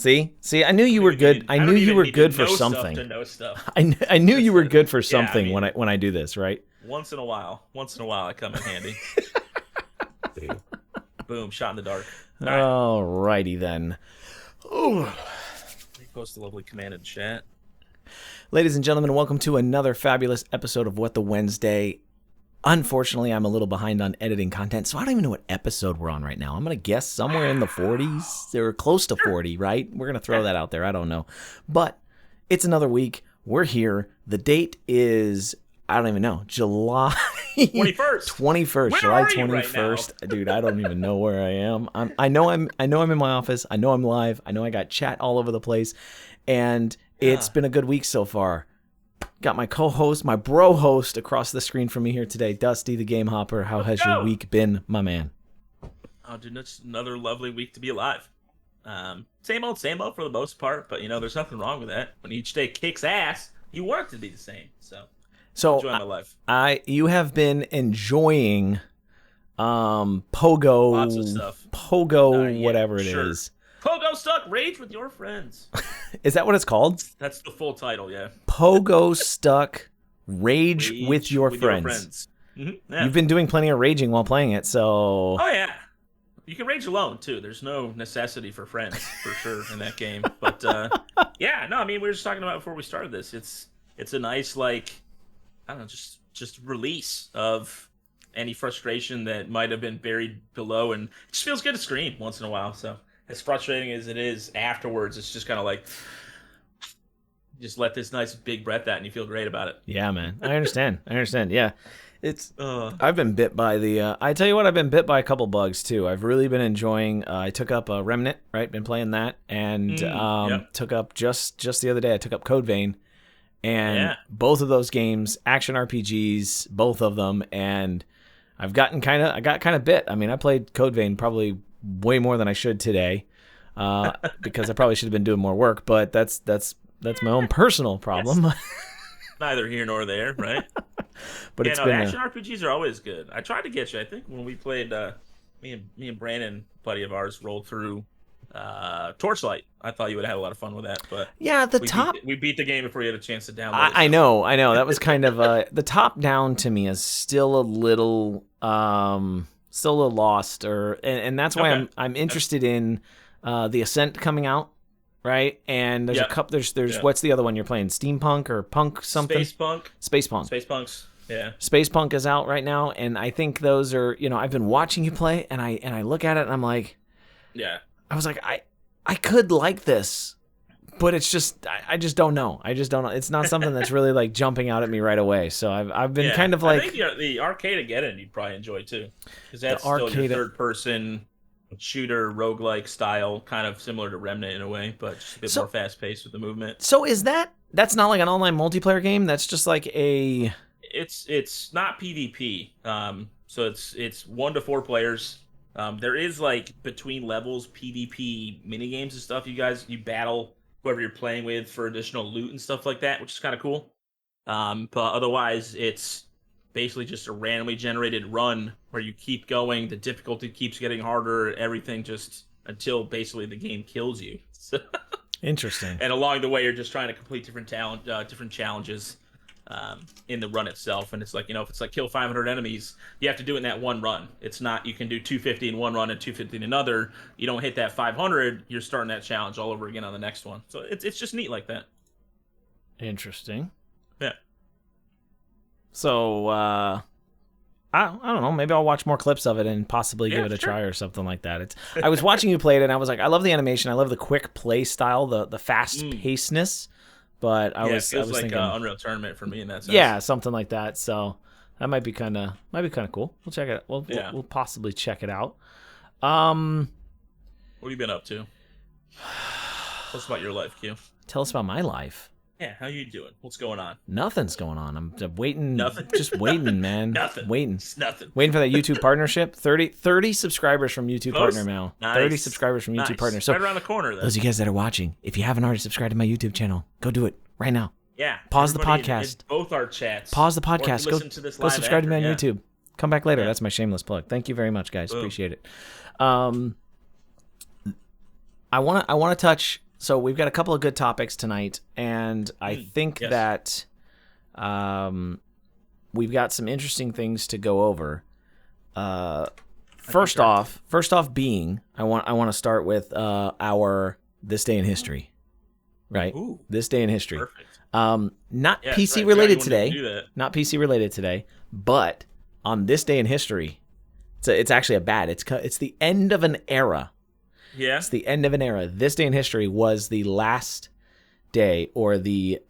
See, I knew you were good. I knew you were good for something. To know stuff. I knew you were good for something when I do this, right? Once in a while, I come in handy. Boom, shot in the dark. All righty then. Ooh. Post the lovely command in chat. Ladies and gentlemen, welcome to another fabulous episode of What the Wednesday. Unfortunately, I'm a little behind on editing content, so I don't even know what episode we're on right now. I'm going to guess somewhere in the 40s. They're close to 40, right? We're going to throw that out there. I don't know. But it's another week. We're here. The date is, I don't even know, July 21st. 21st, July 21st. Right, dude, I don't even know where I am. I know I'm in my office. I know I'm live. I know I got chat all over the place. And it's been a good week so far. Got my co-host, my bro host across the screen from me here today, Dusty the Game Hopper. How has your week been, my man? Oh, dude, it's another lovely week to be alive. Same old for the most part, but there's nothing wrong with that. When each day kicks ass, you want it to be the same. So enjoy my life. You have been enjoying Pogo, lots of stuff. Pogo, whatever it is. Pogo Stuck Rage with Your Friends. Is that what it's called? That's the full title, yeah. Pogo Stuck Rage with Your Friends. Mm-hmm. Yeah. You've been doing plenty of raging while playing it, so... Oh, yeah. You can rage alone, too. There's no necessity for friends, for sure, in that game. But, we were just talking about before we started this. It's a nice, I don't know, just release of any frustration that might have been buried below, and it just feels good to scream once in a while, so... As frustrating as it is afterwards, it's just kind of like, just let this nice big breath out and you feel great about it. Yeah, man. I understand. Yeah. It's, I've been bit by I tell you what, I've been bit by a couple bugs too. I've really been enjoying, I took up Remnant, right? Been playing that. And took up just the other day, I took up Code Vein. And both of those games, action RPGs, both of them. And I got kind of bit. I mean, I played Code Vein probably way more than I should today, because I probably should have been doing more work, but that's my own personal problem. Yes. Neither here nor there, right? But it's been action RPGs are always good. I tried to get you. I think when we played, me and Brandon, buddy of ours, rolled through Torchlight. I thought you would have had a lot of fun with that, but yeah, we beat the game before you had a chance to download it. I know. That was kind of the top down to me is still a little lost, and that's why I'm interested in the Ascent coming out, right? And there's a couple. There's what's the other one you're playing? Steampunk or Punk something? Spacepunk. Yeah. Spacepunk is out right now, and I think those are I've been watching you play, and I look at it and I'm like, yeah. I was like I could like this, but it's just I just don't know. It's not something that's really like jumping out at me right away. So I've been kind of like, I think the arcade again you'd probably enjoy too, because that's still your third person shooter roguelike style, kind of similar to Remnant in a way, but just a bit more fast paced with the movement. So that's not like an online multiplayer game? That's just like a it's not PvP. So it's 1 to 4 players. There is between levels PvP mini games and stuff. You battle whoever you're playing with for additional loot and stuff like that, which is kind of cool. But otherwise, it's basically just a randomly generated run where you keep going. The difficulty keeps getting harder. Everything just until basically the game kills you. Interesting. And along the way, you're just trying to complete different challenges in the run itself. And it's if it's kill 500 enemies, you have to do it in that one run. It's not you can do 250 in one run and 250 in another. You don't hit that 500, you're starting that challenge all over again on the next one. So it's just neat like that. Interesting. Yeah. So I don't know, maybe I'll watch more clips of it and possibly give it a try or something like that. I was watching you play it and I was like, I love the animation, I love the quick play style, the fast pacedness. But I was thinking Unreal Tournament for me in that sense. Yeah, something like that. So that might be kind of cool. We'll check it. We'll possibly check it out. What have you been up to? Tell us about your life, Q. Tell us about my life. Yeah, how you doing? What's going on? Nothing's going on. I'm waiting. Nothing. Just waiting, man. Nothing. Waiting. It's nothing. Waiting for that YouTube partnership. 30 subscribers from YouTube Partner now. Nice. 30 subscribers from YouTube Partner. So right around the corner, then. Those of you guys that are watching, if you haven't already subscribed to my YouTube channel, go do it right now. Yeah. Pause the podcast. In both our chats. Pause the podcast. Go subscribe to me on YouTube. Come back later. Yeah. That's my shameless plug. Thank you very much, guys. Boom. Appreciate it. I want to touch so we've got a couple of good topics tonight, and I think that we've got some interesting things to go over. First off, being I want to start with our this day in history, right? Ooh, this day in history. Perfect. Not Yeah, PC right. related today. Not PC related today, but on this day in history, it's actually it's the end of an era. Yeah. It's the end of an era. This day in history was the last day, or the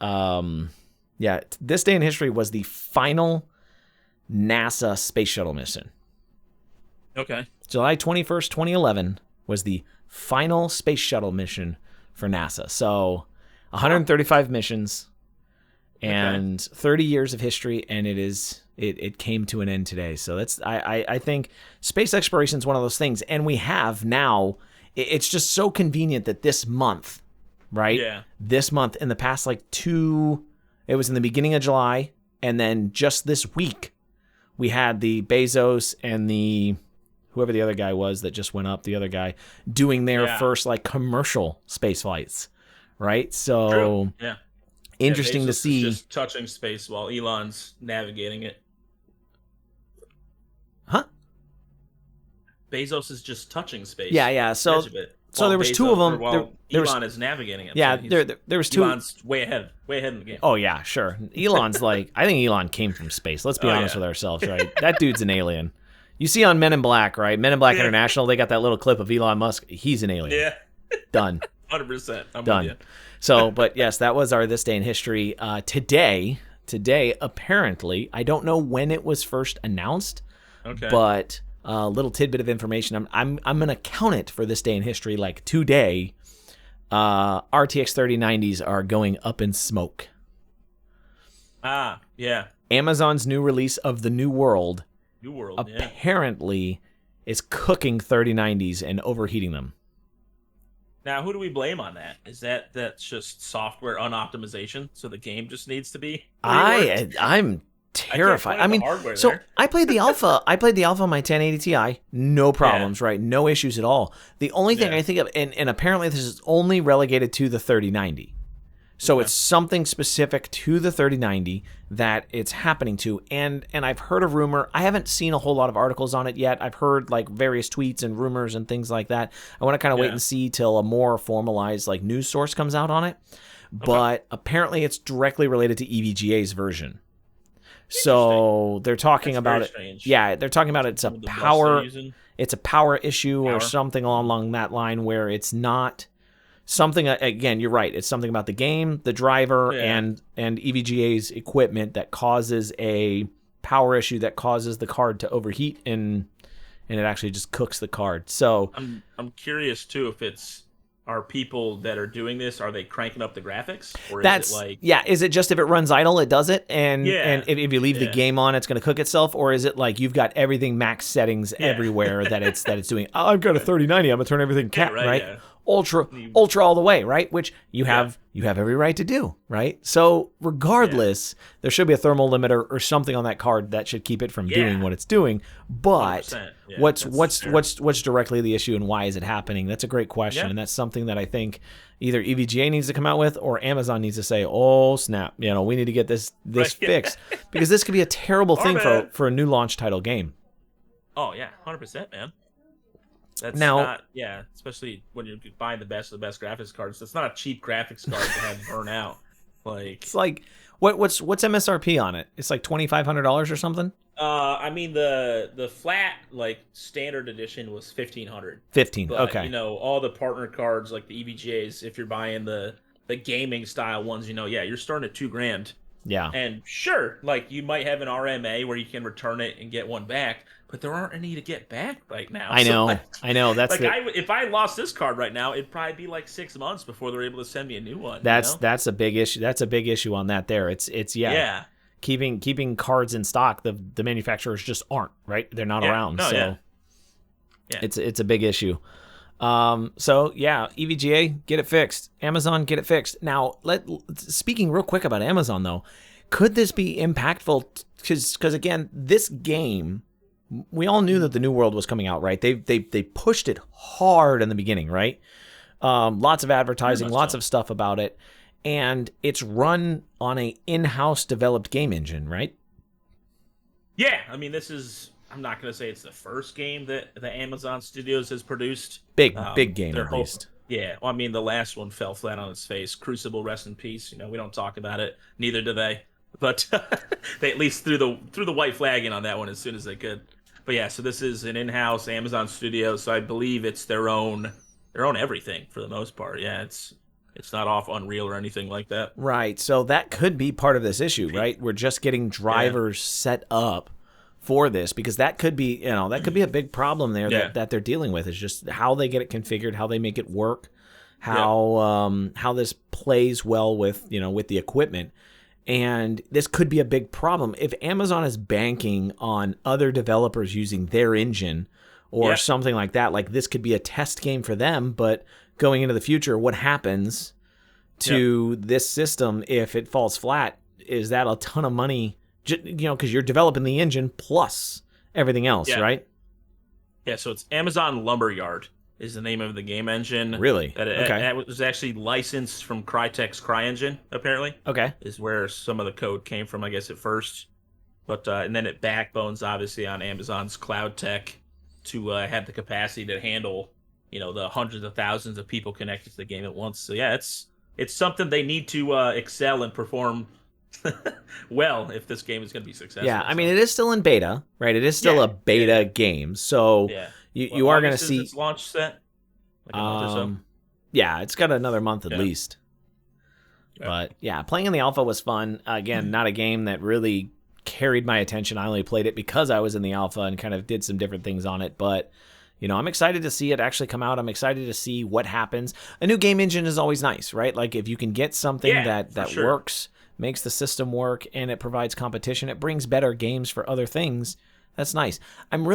this day in history was the final NASA space shuttle mission. Okay. July 21st, 2011 was the final space shuttle mission for NASA. So 135 missions and 30 years of history, and it came to an end today. So that's I think space exploration is one of those things, and we have now. It's just so convenient that this month, right? Yeah. This month, in the past it was in the beginning of July, and then just this week, we had the Bezos and the whoever the other guy was that just went up, the other guy, doing their first commercial space flights, right? So True. Yeah. Interesting Bezos to see. Is just touching space while Elon's navigating it. Huh? Bezos is just touching space. Yeah. So there was two of them. Elon is navigating it. Yeah, so there was two. Elon's way ahead in the game. Oh yeah, sure. Elon's I think Elon came from space. Let's be honest with ourselves, right? That dude's an alien. You see on Men in Black, right? Men in Black International, they got that little clip of Elon Musk. He's an alien. Yeah. Done. 100%. I'm done. with you. So, but yes, that was our This Day in History. Today, apparently, I don't know when it was first announced. Okay. But a little tidbit of information. I'm gonna count it for This Day in History. Like today, RTX 3090s are going up in smoke. Ah, yeah. Amazon's new release of the New World. Apparently is cooking 3090s and overheating them. Now, who do we blame on that? Is that's just software unoptimization? So the game just needs to be reworked? I'm terrified. I mean, so there. I played the alpha. I played the alpha on my 1080 Ti. No problems, right? No issues at all. The only thing I think of, and apparently this is only relegated to the 3090. So it's something specific to the 3090 that it's happening to. And I've heard a rumor. I haven't seen a whole lot of articles on it yet. I've heard various tweets and rumors and things like that. I want to kind of wait and see till a more formalized news source comes out on it. But apparently it's directly related to EVGA's version. So they're talking about it. Strange. Yeah, they're talking about it's a power issue or something along that line where it's not something. Again, you're right. It's something about the game, the driver, and EVGA's equipment that causes a power issue that causes the card to overheat and it actually just cooks the card. So I'm curious too if are people that are doing this, are they cranking up the graphics? Or is it is it just if it runs idle, it does it? And if you leave the game on, it's going to cook itself? Or is it you've got everything max settings everywhere that it's doing? Oh, I've got a 3090, I'm going to turn everything right? Yeah. Ultra all the way, right? Which you have every right to do, right? So regardless, there should be a thermal limiter or something on that card that should keep it from doing what it's doing. But what's directly the issue and why is it happening? That's a great question, and that's something that I think either EVGA needs to come out with or Amazon needs to say, "Oh snap, we need to get this fixed," because this could be a terrible thing for a new launch title game. Oh yeah, 100%, man. That's especially when you're buying the best of the best graphics cards. That's not a cheap graphics card to have burn out. It's what's MSRP on it? It's $2,500 or something. I mean the flat standard edition was $1,500. Okay. All the partner cards like the EVGAs, if you're buying the gaming style ones, you're starting at $2,000. Yeah. And sure, you might have an RMA where you can return it and get one back, but there aren't any to get back right now. I know. That's if I lost this card right now, it'd probably be 6 months before they're able to send me a new one. That's a big issue. That's a big issue on that there. It's keeping cards in stock. The manufacturers just aren't, right? They're not around. It's a big issue. EVGA, get it fixed. Amazon, get it fixed. Now, speaking real quick about Amazon though, could this be impactful? Because again, this game, we all knew that the New World was coming out, right? They pushed it hard in the beginning, right? Lots of advertising, lots so. of stuff about it. And it's run on a in-house developed game engine, right? Yeah, I mean, this is. I'm not going to say it's the first game that the Amazon Studios has produced. Big game, at least. Yeah, well, I mean, the last one fell flat on its face. Crucible, rest in peace. We don't talk about it. Neither do they. But they at least threw the white flag in on that one as soon as they could. But yeah, so this is an in-house Amazon Studio, so I believe it's their own everything for the most part. Yeah, it's not off Unreal or anything like that. Right. So that could be part of this issue, right? We're just getting drivers set up for this, because that could be, that could be a big problem there that they're dealing with, is just how they get it configured, how they make it work, how this plays well with, with the equipment. And this could be a big problem if Amazon is banking on other developers using their engine or something like that. Like, this could be a test game for them, but going into the future, what happens to this system if it falls flat? Is that a ton of money? Because you're developing the engine plus everything else, right? Yeah, so it's Amazon Lumberyard is the name of the game engine. Really? It was actually licensed from Crytek's CryEngine, apparently. Okay. Is where some of the code came from, I guess, at first. But and then it backbones, obviously, on Amazon's cloud tech to have the capacity to handle, the hundreds of thousands of people connected to the game at once. So, yeah, it's something they need to excel and perform well if this game is going to be successful. Yeah, I mean, it is still in beta, right? It is still a beta game, so you are going to see its launch set, like a month or so. Yeah, it's got another month at least. Yeah. But yeah, playing in the alpha was fun. Again, not a game that really carried my attention. I only played it because I was in the alpha and kind of did some different things on it. But I'm excited to see it actually come out. I'm excited to see what happens. A new game engine is always nice, right? Like, if you can get something that works, makes the system work, and it provides competition, it brings better games for other things. That's nice. I'm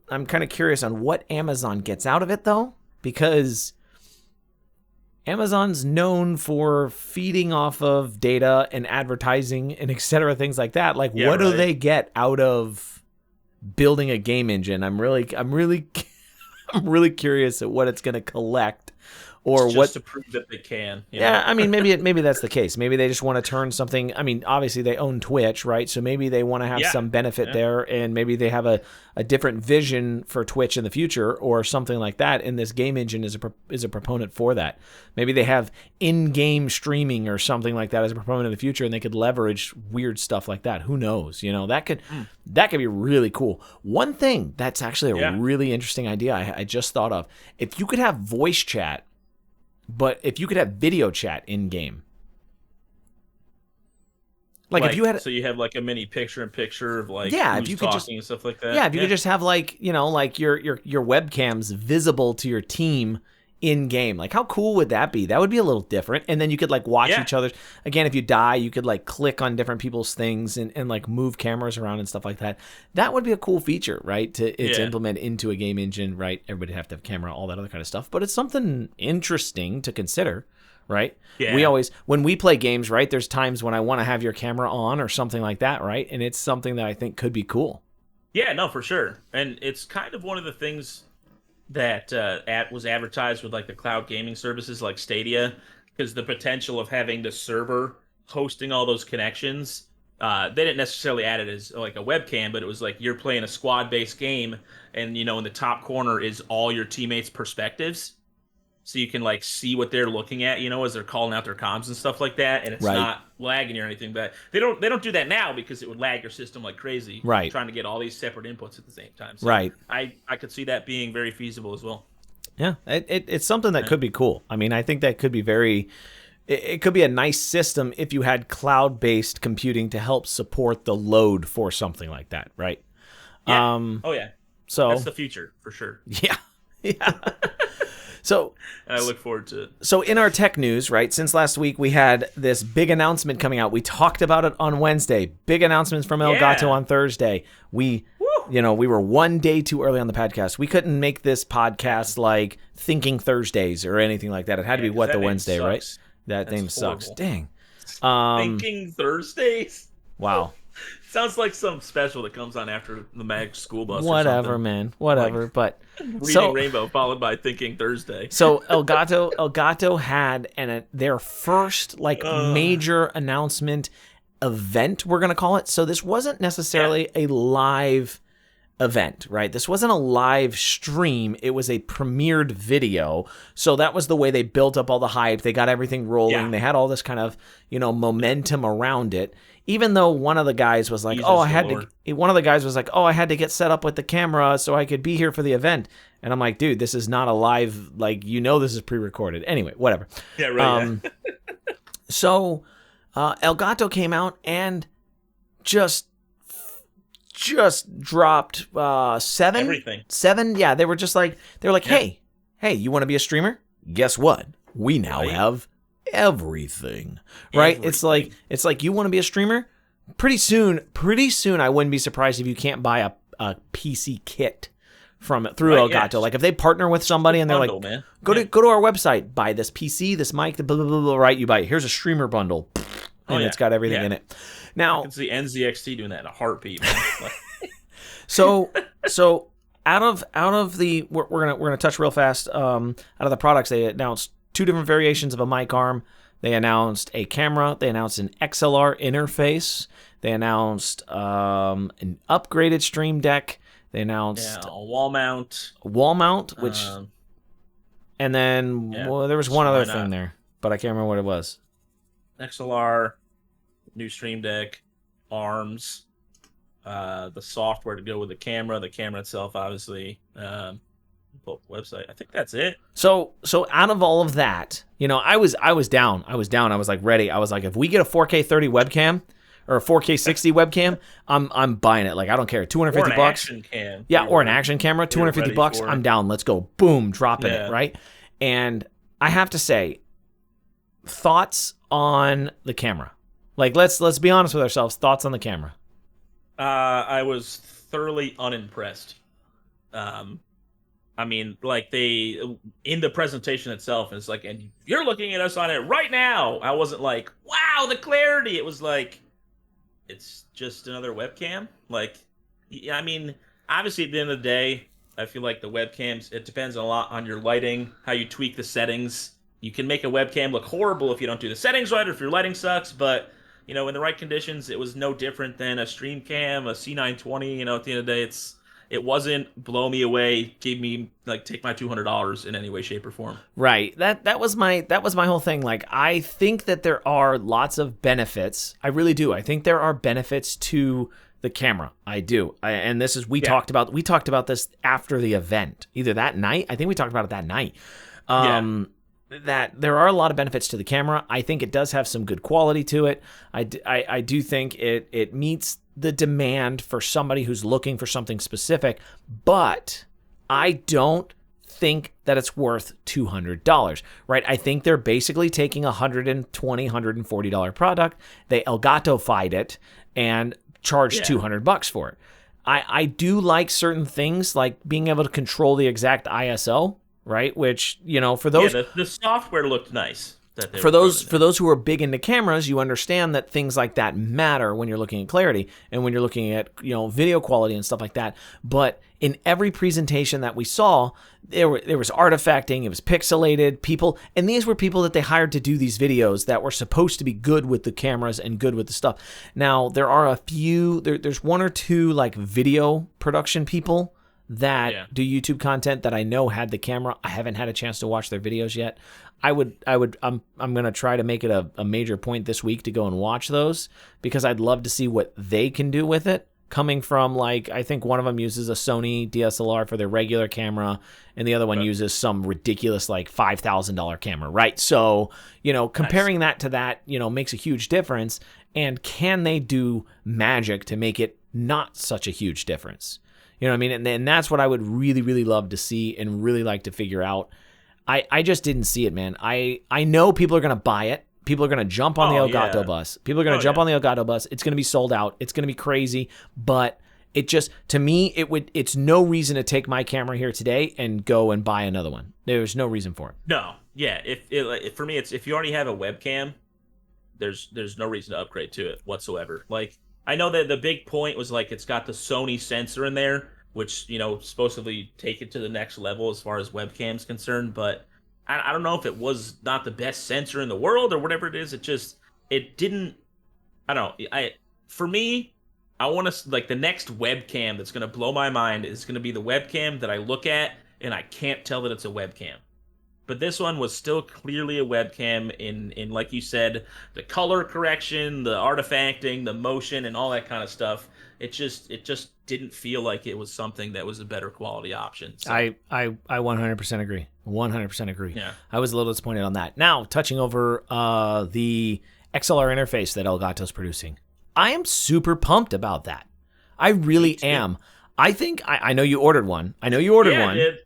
kind of curious on what Amazon gets out of it, though, because Amazon's known for feeding off of data and advertising and et cetera, things like that. Like, what do they get out of building a game engine? I'm really curious at what it's going to collect. Or just what to prove that they can. Yeah, I mean, maybe that's the case. Maybe they just want to turn something. I mean, obviously they own Twitch, right? So maybe they want to have some benefit there, and maybe they have a different vision for Twitch in the future, or something like that. And this game engine is a proponent for that. Maybe they have in-game streaming or something like that as a proponent in the future, and they could leverage weird stuff like that. Who knows? That could be really cool. One thing that's actually a really interesting idea I just thought of: if you could have voice chat. But if you could have video chat in game, like if you had, so you have like a mini picture-in-picture of like if you could talking just, and stuff like that. Yeah, if you could just have like like your webcams visible to your team in game, like how cool would that be? That would be a little different. And then you could like watch each other's. Again, if you die, you could like click on different people's things and like move cameras around and stuff like that. That would be a cool feature, right? To implement into a game engine, right? Everybody would have to have camera, all that other kind of stuff. But it's something interesting to consider, right? Yeah. We always, when we play games, right? There's times when I want to have your camera on or something like that, right? And it's something that I think could be cool. Yeah, no, for sure. And it's kind of one of the things that was advertised with like the cloud gaming services like Stadia, because the potential of having the server hosting all those connections, they didn't necessarily add it as like a webcam, but it was like you're playing a squad-based game, and in the top corner is all your teammates' perspectives, so you can like see what they're looking at, as they're calling out their comms and stuff like that, and it's not lagging or anything. But they don't do that now because it would lag your system like crazy. Right. Trying to get all these separate inputs at the same time. So right. I could see that being very feasible as well. Yeah, it's something that could be cool. I mean, I think that could be it could be a nice system if you had cloud-based computing to help support the load for something like that, right? Yeah. So that's the future for sure. Yeah. Yeah. So I look forward to it. So in our tech news, right, since last week we had this big announcement coming out. We talked about it on Wednesday. Big announcements from Elgato on Thursday. We were one day too early on the podcast. We couldn't make this podcast like Thinking Thursdays or anything like that. It had to be the Wednesday, right? That name sucks. Dang. Thinking Thursdays. Wow. Sounds like some special that comes on after the Mag School Bus or Whatever, something. man. Whatever. Like, but Reading Rainbow followed by Thinking Thursday. So Elgato had their first like major announcement event, we're gonna call it. So this wasn't necessarily a live event, right? This wasn't a live stream. It was a premiered video. So that was the way they built up all the hype. They got everything rolling. Yeah. They had all this kind of, momentum around it. Even though one of the guys was like, I had to get set up with the camera so I could be here for the event. And I'm like, dude, this is not a live, this is pre-recorded. Anyway, whatever. Yeah, right. So Elgato came out and just dropped Everything. seven. Yeah, they were like, hey, you want to be a streamer? Guess what? We now have everything, right? Everything. It's like you want to be a streamer? Pretty soon, I wouldn't be surprised if you can't buy a PC kit through Elgato. Yeah. Like if they partner with somebody and they're bundle, like, man. go to our website, buy this PC, this mic, the blah blah blah, blah, right? You buy it. Here's a streamer bundle, and it's got everything in it. Now I can see NZXT doing that in a heartbeat, man. so out of the we're gonna touch real fast. Out of the products, they announced 2 different variations of a mic arm. They announced a camera. They announced an XLR interface. They announced an upgraded Stream Deck. They announced a wall mount, which, and then there was one other thing there, but I can't remember what it was. XLR, new Stream Deck, arms, the software to go with the camera itself, obviously. Website. I think that's it. So out of all of that, I was down. I was like ready. I was like, if we get a 4K 30 webcam or a 4K 60 webcam, I'm buying it. Like I don't care. $250. Or an action cam. Yeah, or an action camera. $250. I'm down. Let's go. Boom, dropping it, right? And I have to say, thoughts on the camera. Like let's be honest with ourselves. Thoughts on the camera. I was thoroughly unimpressed. I mean, like in the presentation itself, it's like, and you're looking at us on it right now. I wasn't like, wow, the clarity. It was like, it's just another webcam. Like, I mean, obviously at the end of the day, I feel like the webcams, it depends a lot on your lighting, how you tweak the settings. You can make a webcam look horrible if you don't do the settings right or if your lighting sucks, but in the right conditions, it was no different than a stream cam, a C920. At the end of the day, it wasn't blow me away, give me take my $200 in any way, shape, or form. Right. That was my whole thing. Like I think that there are lots of benefits. I really do. I think there are benefits to the camera. I do. And this is we talked about this after the event. Either that night. I think we talked about it that night. That there are a lot of benefits to the camera. I think it does have some good quality to it. I do think it meets the demand for somebody who's looking for something specific, but I don't think that it's worth $200, right? I think they're basically taking a $120, $140 product. They Elgato-fied it and charged $200 for it. I do like certain things, like being able to control the exact ISO, right? Which, for those... Yeah, the software looked nice. For those who are big into cameras, you understand that things like that matter when you're looking at clarity and when you're looking at video quality and stuff like that. But in every presentation that we saw, there was artifacting, it was pixelated people, and these were people that they hired to do these videos that were supposed to be good with the cameras and good with the stuff. Now there are a few, there's 1 or 2 video production people that do YouTube content that I know had the camera. I haven't had a chance to watch their videos yet. I'm going to try to make it a major point this week to go and watch those because I'd love to see what they can do with it. Coming from I think one of them uses a Sony DSLR for their regular camera and the other one uses some ridiculous $5,000 camera, right? So, comparing that to that, makes a huge difference. And can they do magic to make it not such a huge difference? You know what I mean? And that's what I would really, really love to see and really like to figure out. I just didn't see it, man. I know people are going to buy it. People are going to jump on the Elgato bus. People are going to jump on the Elgato bus. It's going to be sold out. It's going to be crazy. But it just, to me, it's no reason to take my camera here today and go and buy another one. There's no reason for it. No. Yeah. For me, it's if you already have a webcam, there's no reason to upgrade to it whatsoever. I know that the big point was like it's got the Sony sensor in there, which supposedly take it to the next level as far as webcams concerned. But I don't know if it was not the best sensor in the world or whatever it is. It didn't. I don't know. For me, I want to like the next webcam that's going to blow my mind is going to be the webcam that I look at and I can't tell that it's a webcam. But this one was still clearly a webcam in like you said, the color correction, the artifacting, the motion, and all that kind of stuff. It just didn't feel like it was something that was a better quality option. So, I 100% agree. 100% agree. Yeah. I was a little disappointed on that. Now, touching over the XLR interface that Elgato's producing. I am super pumped about that. I really am. I think I know you ordered one. I know you ordered one. I did.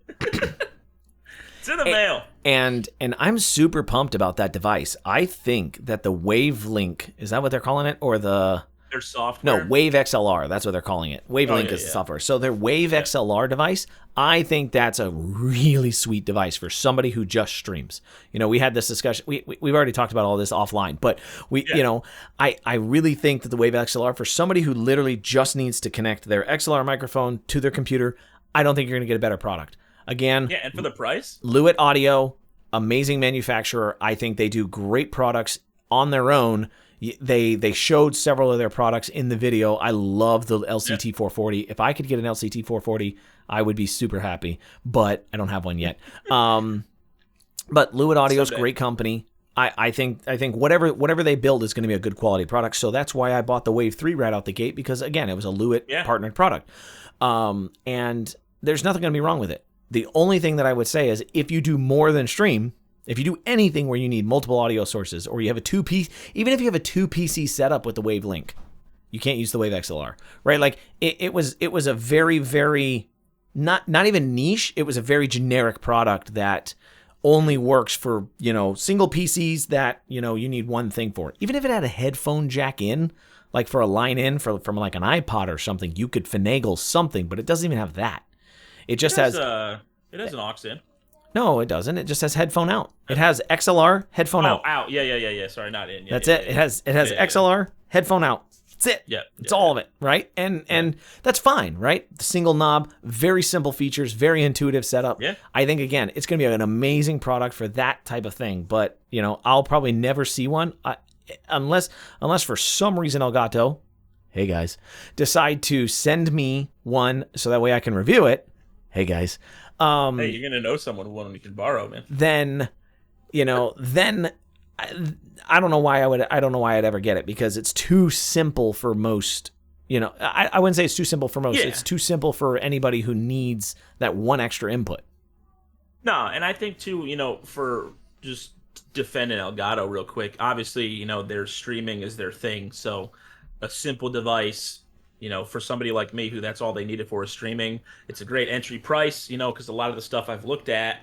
It's in the mail. And I'm super pumped about that device. I think that the Wavelink, is that what they're calling it? Or the... Their software? No, Wave XLR. That's what they're calling it. Wavelink is the software. So their Wave XLR device, I think that's a really sweet device for somebody who just streams. We had this discussion. We've already talked about all this offline, but I really think that the Wave XLR, for somebody who literally just needs to connect their XLR microphone to their computer, I don't think you're going to get a better product. Again, yeah, and for the price? Lewitt Audio, amazing manufacturer. I think they do great products on their own. They showed several of their products in the video. I love the LCT 440. If I could get an LCT 440, I would be super happy, but I don't have one yet. But Lewitt Audio is a great company. I think whatever they build is going to be a good quality product. So that's why I bought the Wave 3 right out the gate, because again, it was a Lewitt partnered product. And there's nothing going to be wrong with it. The only thing that I would say is if you do more than stream, if you do anything where you need multiple audio sources, or you have even if you have a 2 PC setup with the Wavelink, you can't use the Wave XLR, right? Like it was a very, very not even niche. It was a very generic product that only works for, single PCs that, you need one thing for. Even if it had a headphone jack in, like for a line in from like an iPod or something, you could finagle something, but it doesn't even have that. It just has it has an aux in. No, it doesn't. It just has headphone out. It has XLR, headphone out. Oh, out. Yeah. Sorry, not in. That's it. It has XLR, headphone out. That's it. Yeah. It's all of it, right? And that's fine, right? The single knob, very simple features, very intuitive setup. Yeah. I think, again, it's going to be an amazing product for that type of thing. But, I'll probably never see one unless for some reason Elgato, hey guys, decide to send me one so that way I can review it. Hey guys. Hey, you're gonna know someone who you can borrow, man. Then I don't know why I'd ever get it, because it's too simple for most. I wouldn't say it's too simple for most. Yeah. It's too simple for anybody who needs that one extra input. No, and I think too, for just defending Elgato real quick. Obviously, their streaming is their thing, so a simple device. For somebody like me who that's all they needed for is streaming, it's a great entry price, because a lot of the stuff I've looked at,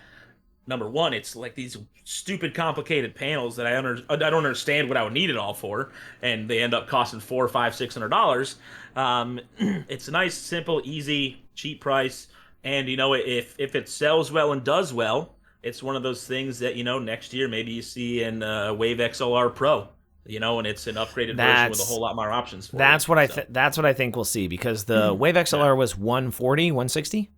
number one, it's like these stupid complicated panels that I don't understand what I would need it all for, and they end up costing $400, $500, $600. It's a nice, simple, easy, cheap price, and if it sells well and does well, it's one of those things that next year maybe you see in Wave XLR Pro. And it's an upgraded version with a whole lot more options for that's what I think we'll see, because the Wave XLR was 140, 160?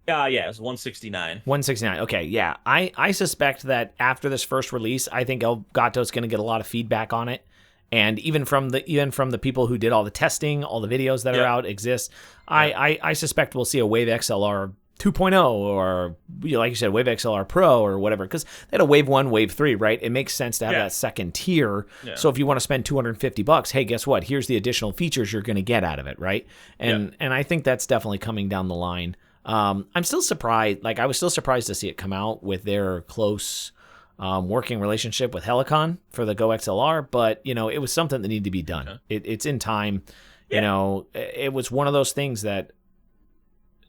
Yeah, it was 169. 169. Okay, yeah. I suspect that after this first release, I think Elgato's going to get a lot of feedback on it. And even from the people who did all the testing, all the videos that are out exist, I suspect we'll see a Wave XLR 2.0 or, like you said, Wave XLR Pro or whatever, because they had a Wave 1, Wave 3, right? It makes sense to have that second tier. Yeah. So if you want to spend $250, hey, guess what? Here's the additional features you're going to get out of it, right? And I think that's definitely coming down the line. I'm still surprised. Like, I was still surprised to see it come out with their close working relationship with Helicon for the Go XLR, but, it was something that needed to be done. Okay. It's in time. Yeah. It was one of those things that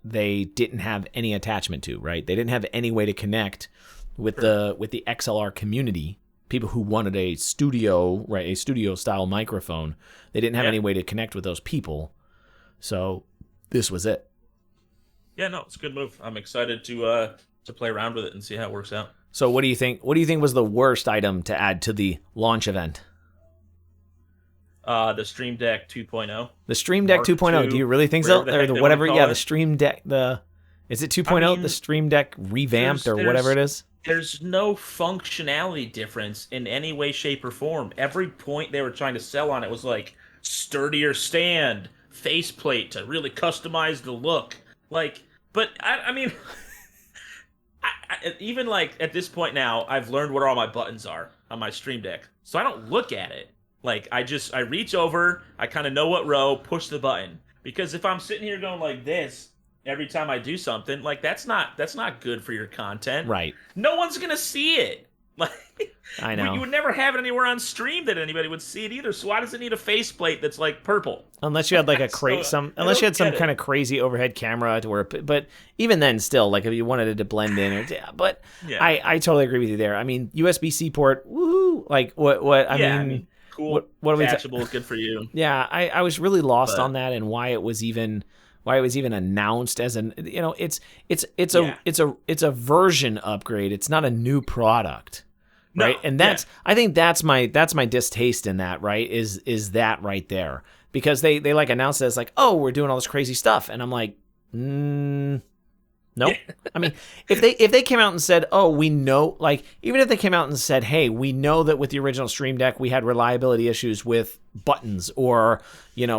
they didn't have any attachment to, right? They didn't have any way to connect with the XLR community, people who wanted a studio, right, a studio style microphone. They didn't have any way to connect with those people. So this was it. Yeah, no, it's a good move. I'm excited to play around with it and see how it works out. So what do you think? What do you think was the worst item to add to the launch event? The Stream Deck 2.0. The Stream Deck Mark 2.0. Do you really think so? whatever the Or heck the they whatever? wanna call Yeah, it. the Stream Deck. Is it 2.0? I mean, The Stream Deck revamped or whatever it is. There's no functionality difference in any way, shape, or form. Every point they were trying to sell on it was like sturdier stand, faceplate to really customize the look. Like, but I mean, even like at this point now, I've learned what all my buttons are on my Stream Deck, so I don't look at it. Like, I reach over, I kind of know what row, push the button. Because if I'm sitting here going like this every time I do something, like that's not good for your content. Right. No one's gonna see it. Like, I know. You would never have it anywhere on stream that anybody would see it either. So why does it need a faceplate that's like purple? Unless you had like a unless you had some kind of crazy overhead camera to where, but even then, still, like if you wanted it to blend in, or but yeah. I totally agree with you there. I mean, USB-C port, woohoo! Like what? I mean, cool. What are we? Attachable, good for you. Yeah, I was really lost on that and why it was even announced as an, it's a version upgrade. It's not a new product. Right. And I think that's my distaste in that, right? Is that right there. Because they like announced it as like, oh, we're doing all this crazy stuff. And I'm like, nope. I mean, if they came out and said, oh, we know, like, even if they came out and said, hey, we know that with the original Stream Deck, we had reliability issues with buttons or,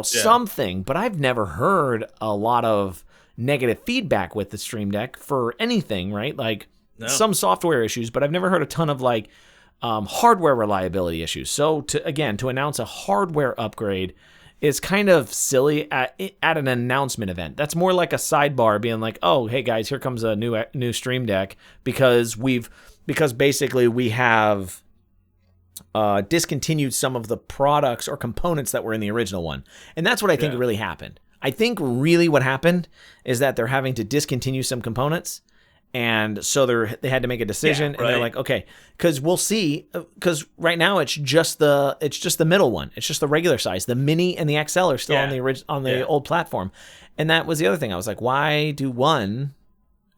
something, but I've never heard a lot of negative feedback with the Stream Deck for anything, right? Like some software issues, but I've never heard a ton of like hardware reliability issues. So to announce a hardware upgrade is kind of silly at an announcement event. That's more like a sidebar being like, oh, hey guys, here comes a new Stream Deck because basically we have discontinued some of the products or components that were in the original one. And that's what I think really happened. I think really what happened is that they're having to discontinue some components. And so they had to make a decision, and they're like, okay, because we'll see, because right now it's just the middle one, it's just the regular size. The Mini and the XL are still on the old platform, and that was the other thing. I was like, why do one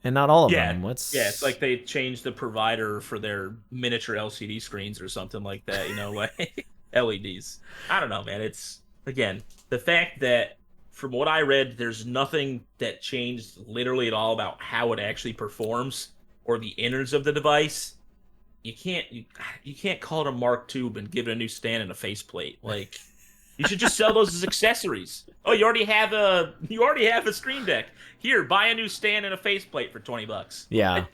and not all of them? It's like they changed the provider for their miniature LCD screens or something like that, like LEDs. I don't know, man. It's again the fact that, from what I read, there's nothing that changed literally at all about how it actually performs or the innards of the device. You can't call it a Mark II and give it a new stand and a faceplate. Like, you should just sell those as accessories. Oh, you already have a Stream Deck. Here, buy a new stand and a faceplate for $20. Yeah.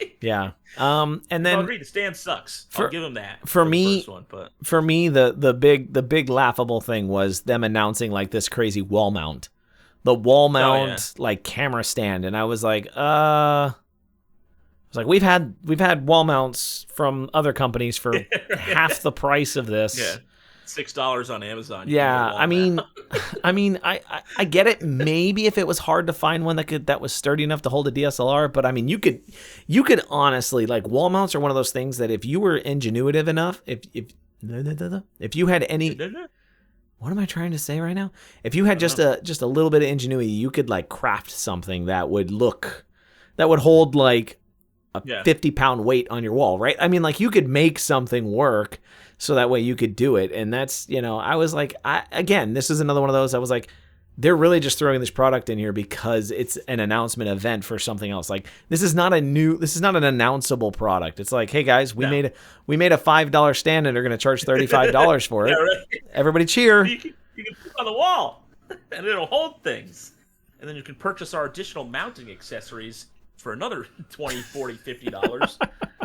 And then I'll agree, the stand sucks. I'll give them that. For me, the first one, but for me, the big laughable thing was them announcing like this crazy wall mount. The wall mount like camera stand, and I was like, we've had wall mounts from other companies for half the price of this. Yeah, $6 on Amazon. Yeah, I mean, I get it. Maybe if it was hard to find one that was sturdy enough to hold a DSLR, but I mean, you could honestly, like, wall mounts are one of those things that if you were ingenuitive enough, if you had any. What am I trying to say right now? If you had just a little bit of ingenuity, you could like craft something that would hold like a 50-pound weight on your wall, right? I mean, like, you could make something work so that way you could do it. And that's, I was like, this is another one of those. I was like, they're really just throwing this product in here because it's an announcement event for something else. Like, this is not an announceable product. It's like, hey guys, we made a $5 stand and they're going to charge $35 for it. Yeah, right. Everybody cheer. You can put it on the wall and it'll hold things. And then you can purchase our additional mounting accessories for another $20, $40, $50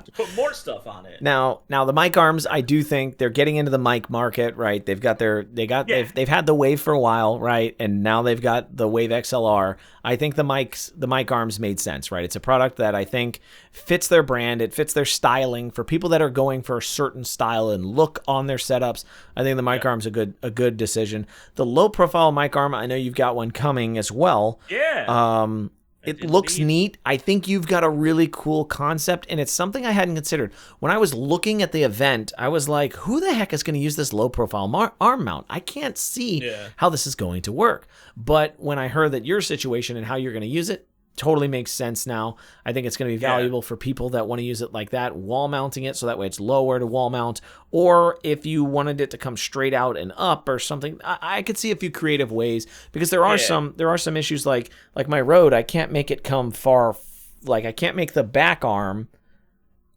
to put more stuff on it. Now the mic arms, I do think they're getting into the mic market, right? They've had the Wave for a while, right? And now they've got the Wave XLR. I think the mic arms made sense, right? It's a product that I think fits their brand, it fits their styling for people that are going for a certain style and look on their setups. I think the mic arm's a good decision. The low profile mic arm, I know you've got one coming as well. Yeah. It looks neat. I think you've got a really cool concept, and it's something I hadn't considered. When I was looking at the event, I was like, who the heck is going to use this low-profile arm mount? I can't see how this is going to work. But when I heard that your situation and how you're going to use it, totally makes sense now. I think it's going to be valuable for people that want to use it like that, wall mounting it so that way it's lower to wall mount. Or if you wanted it to come straight out and up or something, I could see a few creative ways, because there are some issues like my Rode. I can't make it come far, like I can't make the back arm,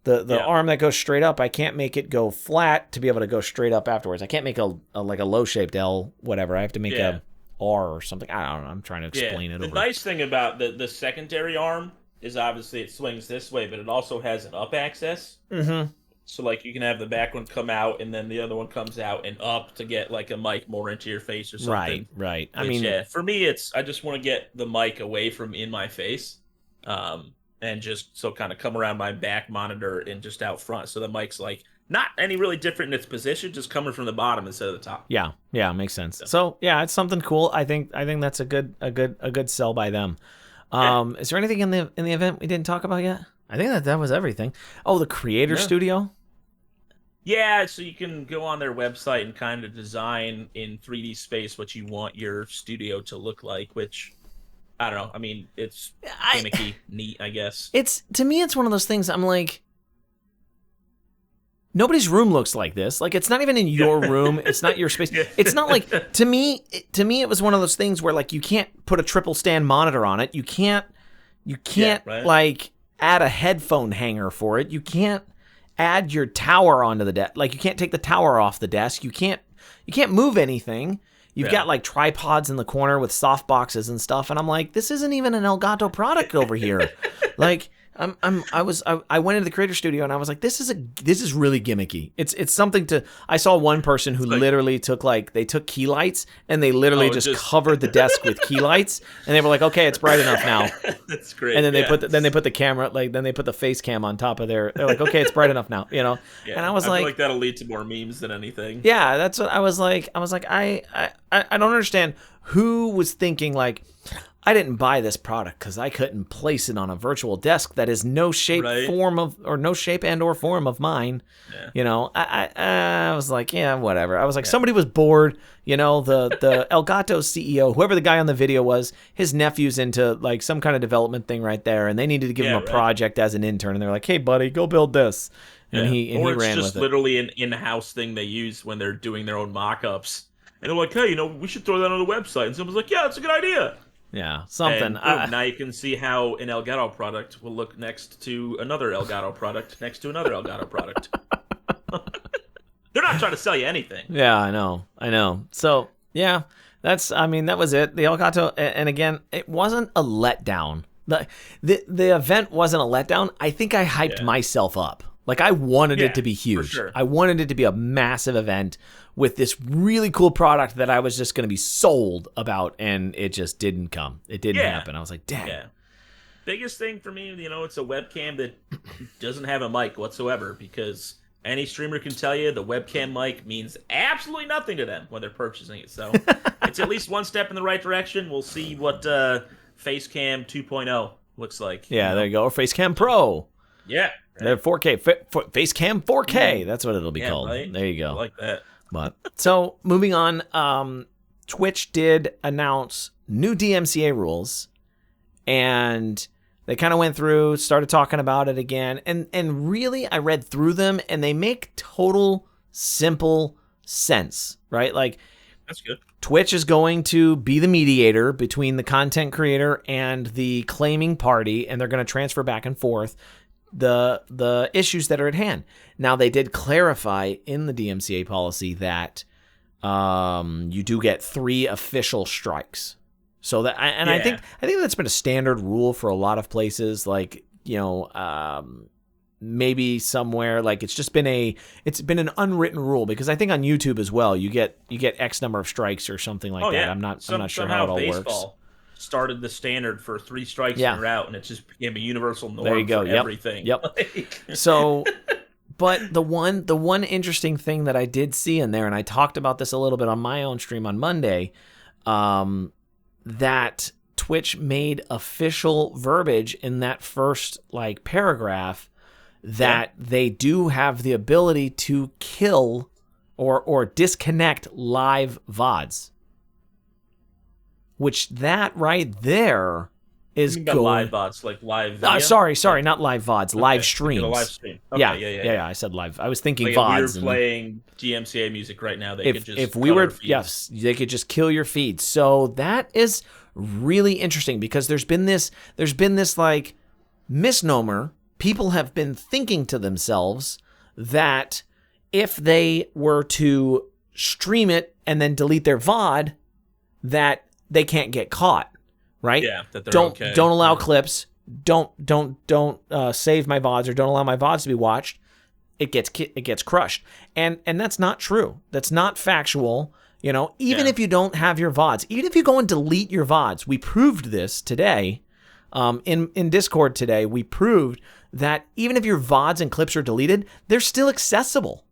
the arm that goes straight up, I can't make it go flat to be able to go straight up afterwards. I can't make a like a low shaped L, whatever. I have to make a R or something. I don't know. I'm trying to explain it. The nice thing about the secondary arm is obviously it swings this way, but it also has an up access. Mm-hmm. So like you can have the back one come out and then the other one comes out and up to get like a mic more into your face or something. Right. I Which, mean, for me, I just want to get the mic away from in my face, and just so kind of come around my back monitor and just out front. So the mic's like not any really different in its position, just coming from the bottom instead of the top. Yeah, makes sense. So yeah, it's something cool. I think that's a good sell by them. Is there anything in the event we didn't talk about yet? I think that was everything. Oh, the Creator Studio. Yeah, so you can go on their website and kind of design in 3D space what you want your studio to look like, which I don't know. I mean, it's gimmicky, neat, I guess. To me, it's one of those things. I'm like, nobody's room looks like this. Like, it's not even in your room. It's not your space. It's not like, to me, it was one of those things where, like, you can't put a triple stand monitor on it. You can't like, add a headphone hanger for it. You can't add your tower onto the desk. Like, you can't take the tower off the desk. You can't move anything. You've got, like, tripods in the corner with soft boxes and stuff. And I'm like, this isn't even an Elgato product over here. Like, I went into the Creator Studio and I was like, this is really gimmicky. It's something to. I saw one person who literally took key lights and they literally just covered the desk with key lights, and they were like, okay, it's bright enough now. That's great. And then they put the camera, like, then they put the face cam on top of they're like, okay, it's bright enough now, you know. Yeah, and I feel like that'll lead to more memes than anything. Yeah, that's what I was like. I don't understand who was thinking, like, I didn't buy this product because I couldn't place it on a virtual desk that is no shape, no shape and or form of mine. Yeah. You know, I was like, yeah, whatever. I was like, somebody was bored. You know, the Elgato CEO, whoever the guy on the video was, his nephew's into like some kind of development thing right there, and they needed to give him a project as an intern, and they're like, hey, buddy, go build this. And he ran with it. Or it's just literally an in-house thing they use when they're doing their own mock-ups. And they're like, hey, you know, we should throw that on the website. And someone's like, yeah, that's a good idea. Yeah, something. And now you can see how an Elgato product will look next to another Elgato product, next to another Elgato product. They're not trying to sell you anything. Yeah, I know. So, yeah, that was it. The Elgato, and again, it wasn't a letdown. The event wasn't a letdown. I think I hyped myself up. Like, I wanted it to be huge. For sure. I wanted it to be a massive event with this really cool product that I was just going to be sold about, and it just didn't come. It didn't happen. I was like, damn. Yeah. Biggest thing for me, you know, it's a webcam that doesn't have a mic whatsoever, because any streamer can tell you the webcam mic means absolutely nothing to them when they're purchasing it. So it's at least one step in the right direction. We'll see what Facecam 2.0 looks like. Yeah, there you go. Or Facecam Pro. Yeah. They're 4K. Facecam 4K. That's what it'll be called. Right? There you go. I like that. But so moving on, Twitch did announce new DMCA rules, and they kind of went through, started talking about it again, and really I read through them, and they make total simple sense, right? Like, that's good. Twitch is going to be the mediator between the content creator and the claiming party, and they're going to transfer back and forth the issues that are at hand. Now, they did clarify in the DMCA policy that you do get 3 official strikes. So that, I think that's been a standard rule for a lot of places. Like, you know, maybe somewhere, like, it's been an unwritten rule, because I think on YouTube as well, you get X number of strikes or something like that. Yeah. I'm not sure how it all works. Started the standard for 3 strikes and you're out, and it just became a universal norm there you go. for everything. Yep. So, but the one interesting thing that I did see in there, and I talked about this a little bit on my own stream on Monday, that Twitch made official verbiage in that first like paragraph that they do have the ability to kill or disconnect live VODs. Which that right there is You mean by going. live bots, like live video? Sorry, not live VODs, live Okay, streams. like a live stream. Yeah, Okay, yeah. I said live. I was thinking Like VODs. if we were playing DMCA music right now, they could just if we cut were our feeds. yes, they could just kill your feed. So that is really interesting because there's been this like misnomer. People have been thinking to themselves that if they were to stream it and then delete their VOD, that they can't get caught, right? Yeah, that they're don't okay. allow clips. Don't save my VODs or don't allow my VODs to be watched. It gets crushed, and that's not true. That's not factual. You know, even if you don't have your VODs, even if you go and delete your VODs, we proved this today. In Discord today, we proved that even if your VODs and clips are deleted, they're still accessible.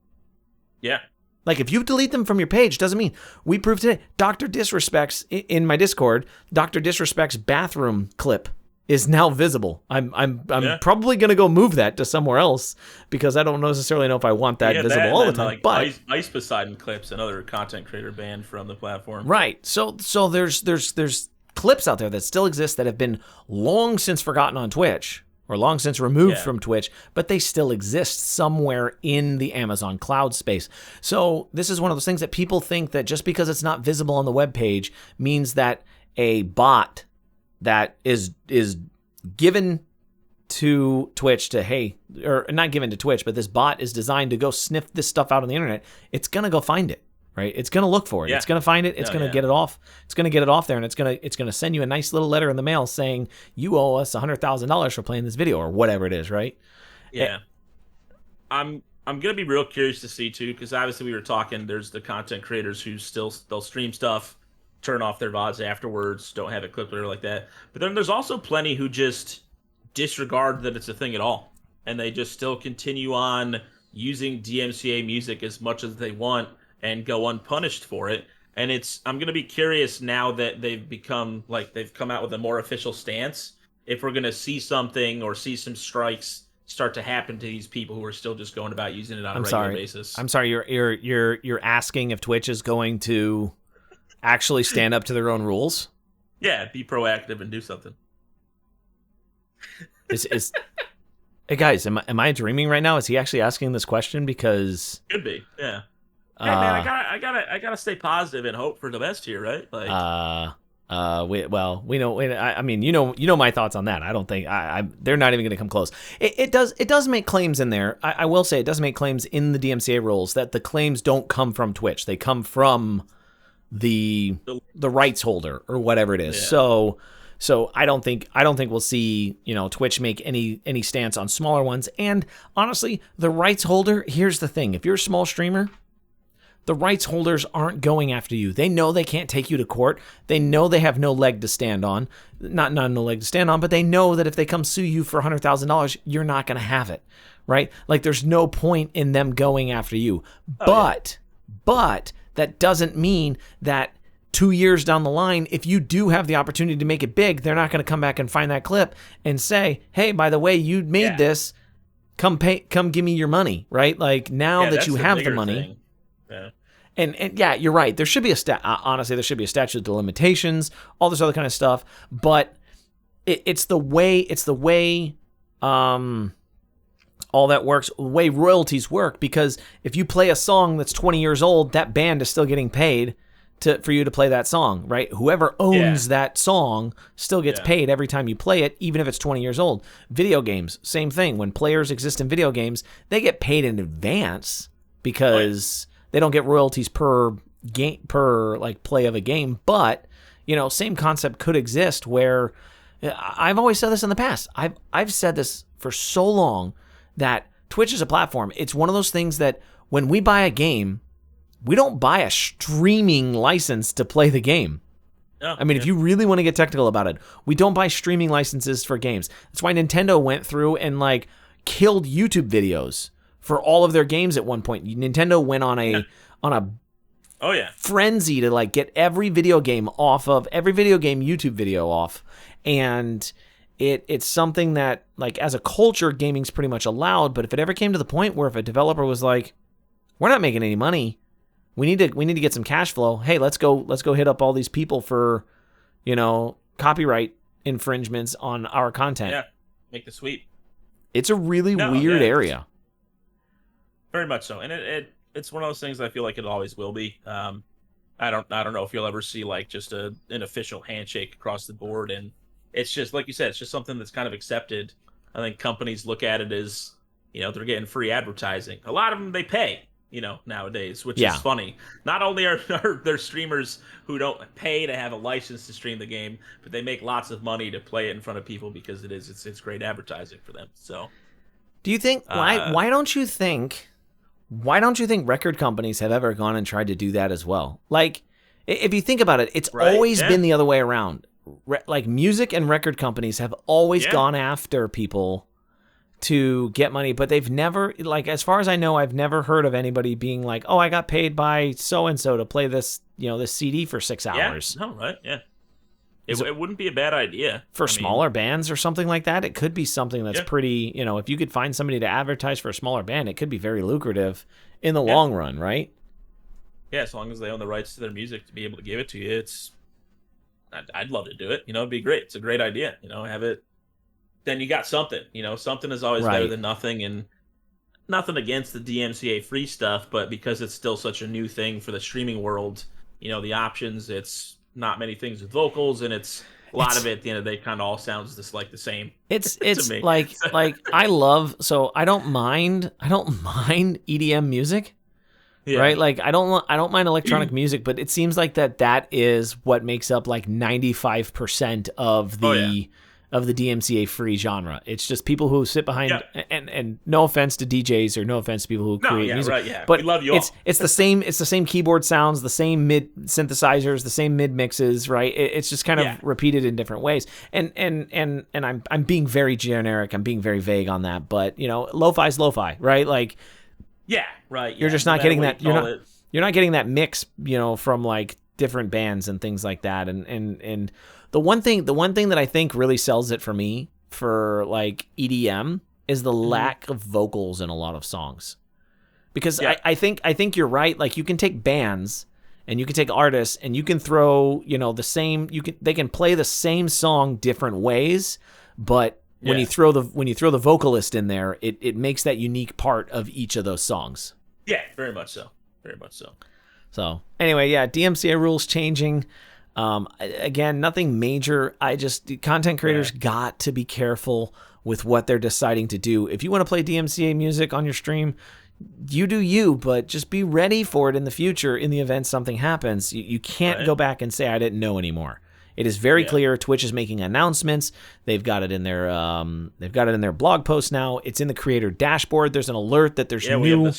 Yeah. Like if you delete them from your page, doesn't mean we proved today. Dr. Disrespect's in my Discord, Dr. Disrespect's bathroom clip is now visible. I'm probably gonna go move that to somewhere else because I don't necessarily know if I want that visible all the time. Like but Ice Poseidon clips, another content creator banned from the platform. Right. So there's clips out there that still exist that have been long since forgotten on Twitch or long since removed from Twitch, but they still exist somewhere in the Amazon cloud space. So this is one of those things that people think that just because it's not visible on the web page means that a bot that is given to Twitch or not given to Twitch, but this bot is designed to go sniff this stuff out on the internet, it's going to go find it. Right? It's going to look for it. Yeah. It's going to find it. It's going to get it off. It's going to get it off there, and it's going to send you a nice little letter in the mail saying you owe us $100,000 for playing this video or whatever it is. Right? Yeah. I'm going to be real curious to see too, because obviously we were talking. There's the content creators who they'll stream stuff, turn off their VODs afterwards, don't have it clipped or like that. But then there's also plenty who just disregard that it's a thing at all, and they just still continue on using DMCA music as much as they want and go unpunished for it. And I'm going to be curious now that they've come out with a more official stance, if we're going to see something or see some strikes start to happen to these people who are still just going about using it on a regular basis. I'm sorry, you're asking if Twitch is going to actually stand up to their own rules? Yeah, be proactive and do something. Hey guys, am I dreaming right now? Is he actually asking this question? Because could be, yeah. Hey man, I gotta stay positive and hope for the best here, right? Like, we know. I mean, you know my thoughts on that. I don't think they're not even going to come close. It does make claims in there. I will say it does make claims in the DMCA rules that the claims don't come from Twitch. They come from the rights holder or whatever it is. Yeah. So I don't think we'll see, Twitch make any stance on smaller ones. And honestly, the rights holder, here's the thing. If you're a small streamer, the rights holders aren't going after you. They know they can't take you to court. They know they have no leg to stand on. Not no leg to stand on, but they know that if they come sue you for $100,000, you're not going to have it, right? Like there's no point in them going after you. But that doesn't mean that 2 years down the line, if you do have the opportunity to make it big, they're not going to come back and find that clip and say, hey, by the way, you made this, come give me your money, right? Like now that you have the money. Thing. Yeah. And yeah, you're right. There should be honestly, there should be a statute of limitations, all this other kind of stuff. But it's the way all that works, the way royalties work. Because if you play a song that's 20 years old, that band is still getting paid for you to play that song, right? Whoever owns that song still gets paid every time you play it, even if it's 20 years old. Video games, same thing. When players exist in video games, they get paid in advance because they don't get royalties per game, per like play of a game. But same concept could exist where I've always said this in the past. I've said this for so long that Twitch is a platform. It's one of those things that when we buy a game, we don't buy a streaming license to play the game. Oh, I mean, if you really want to get technical about it, we don't buy streaming licenses for games. That's why Nintendo went through and killed YouTube videos for all of their games at one point. Nintendo went on a frenzy to get every video game YouTube video off. And it's something that as a culture, gaming's pretty much allowed. But if it ever came to the point where if a developer was like, we're not making any money, we need to get some cash flow. Hey, let's go hit up all these people for, copyright infringements on our content. Yeah, make the sweep. It's a really weird area. Very much so, and it's one of those things I feel like it always will be. I don't know if you'll ever see like just an official handshake across the board, and it's just like you said, it's just something that's kind of accepted. I think companies look at it as, they're getting free advertising. A lot of them they pay, nowadays, which is funny. Not only are there streamers who don't pay to have a license to stream the game, but they make lots of money to play it in front of people because it's great advertising for them. So, do you think why don't you think record companies have ever gone and tried to do that as well? Like, if you think about it, it's always been the other way around. Like, music and record companies have always gone after people to get money, but they've never, like, as far as I know, I've never heard of anybody being like, oh, I got paid by so-and-so to play this, this CD for 6 hours. Yeah, no, right, yeah. It wouldn't be a bad idea. For smaller bands or something like that, it could be something that's pretty, if you could find somebody to advertise for a smaller band, it could be very lucrative in the long run, right? Yeah, as long as they own the rights to their music to be able to give it to you, I'd love to do it. It'd be great. It's a great idea. Have it. Then you got something. Something is always better than nothing, and nothing against the DMCA free stuff, but because it's still such a new thing for the streaming world, the options, it's not many things with vocals, and it's a lot of it at the end of the day kind of all sounds just like the same. It's like I don't mind EDM music. Yeah. Right? Like, I don't mind electronic music, but it seems like that is what makes up like 95% of the DMCA free genre. It's just people who sit behind and no offense to DJs or no offense to people who create music. Right, but we love you all. It's the same keyboard sounds, the same mid synthesizers, the same mid mixes, right? It's just kind of repeated in different ways. And I'm being very generic, I'm being very vague on that, but lo-fi's lo-fi, right? Like, yeah, right. You're just not getting that. You're not getting that mix, from like different bands and things like that. And the one thing that I think really sells it for me for like EDM is the lack of vocals in a lot of songs. Because I think you're right. Like, you can take bands and you can take artists and you can throw they can play the same song different ways, but when you throw the vocalist in there, it makes that unique part of each of those songs. Yeah, very much so. Very much so. So anyway, DMCA rules changing. Again, nothing major. Content creators got to be careful with what they're deciding to do. If you want to play DMCA music on your stream, you do you, but just be ready for it in the future in the event something happens. You can't go back and say, I didn't know anymore. It is very clear. Twitch is making announcements. They've got it in their blog post now. It's in the creator dashboard. There's an alert that there's new.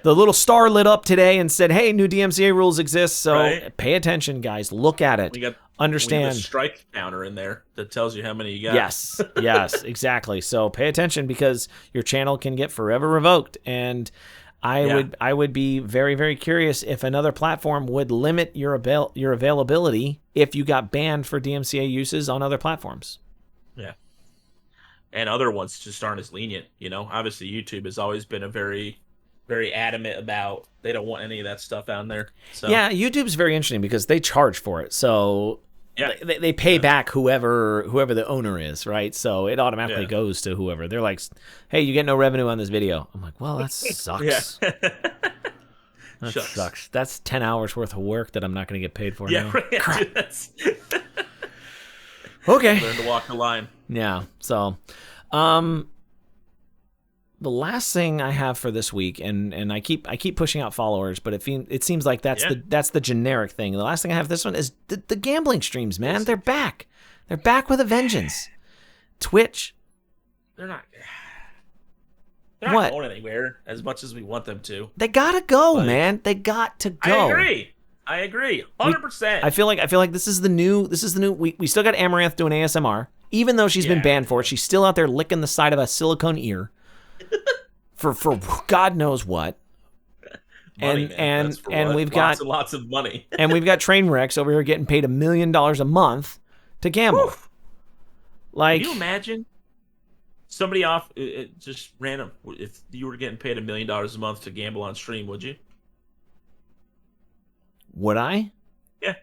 The little star lit up today and said, "Hey, new DMCA rules exist." So pay attention, guys. Look at it. Understand. We have a strike counter in there that tells you how many you got. Yes, exactly. So pay attention, because your channel can get forever revoked. And I would be very, very curious if another platform would limit your availability if you got banned for DMCA uses on other platforms. Yeah. And other ones just aren't as lenient. Obviously YouTube has always been a very, very adamant about they don't want any of that stuff out there. So YouTube's very interesting because they charge for it. So they pay back whoever the owner is, right? So it automatically goes to whoever. They're like, hey, you get no revenue on this video. I'm like, well, that sucks. That sucks. That's 10 hours worth of work that I'm not going to get paid for now. Crap. Okay. Learn to walk the line. Yeah. So, the last thing I have for this week, and I keep pushing out followers, but it seems like that's the generic thing. The last thing I have for this one is the gambling streams, man. They're back. They're back with a vengeance. Twitch. They're not going anywhere as much as we want them to. They gotta go, man. They got to go. I agree. 100%. I feel like this is the new. We still got Amaranth doing ASMR, even though she's been banned for it. She's still out there licking the side of a silicone ear. For God knows what. Money, and we've got lots of money. And we've got train wrecks over here getting paid $1 million a month to gamble. Oof. Like, can you imagine somebody off just random? If you were getting paid $1 million a month to gamble on stream, would you? Would I? Yeah.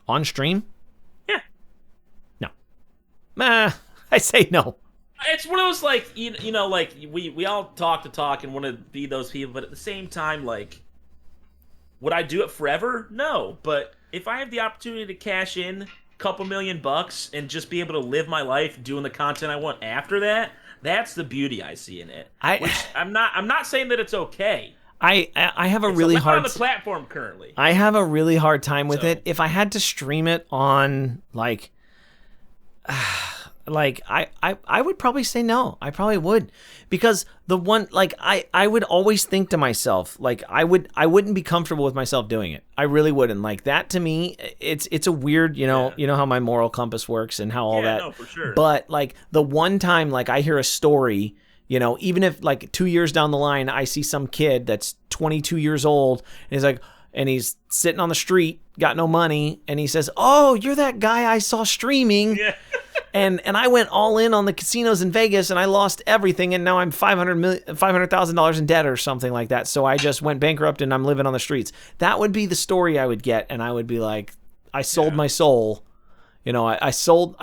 On stream? I say no. It's one of those like you know like we all talk the talk and want to be those people, but at the same time, like, would I do it forever? No, but if I have the opportunity to cash in a couple $1,000,000 and just be able to live my life doing the content I want after that, that's the beauty I see in it. I'm not saying that it's okay. I have a really hard on the platform currently. I have a really hard time with it. If I had to stream it on like I would probably say no. I probably would, because the one, like, I would always think to myself, like, I wouldn't be comfortable with myself doing it. I really wouldn't. Like, that to me, it's a weird, you know how my moral compass works and how all that. No, for sure. But like the one time, like, I hear a story, even if like 2 years down the line, I see some kid that's 22 years old and he's sitting on the street, got no money, and he says, "Oh, you're that guy I saw streaming." Yeah. And I went all in on the casinos in Vegas and I lost everything, and now I'm $500,000 in debt or something like that. So I just went bankrupt and I'm living on the streets. That would be the story I would get, and I would be like, I sold my soul. I sold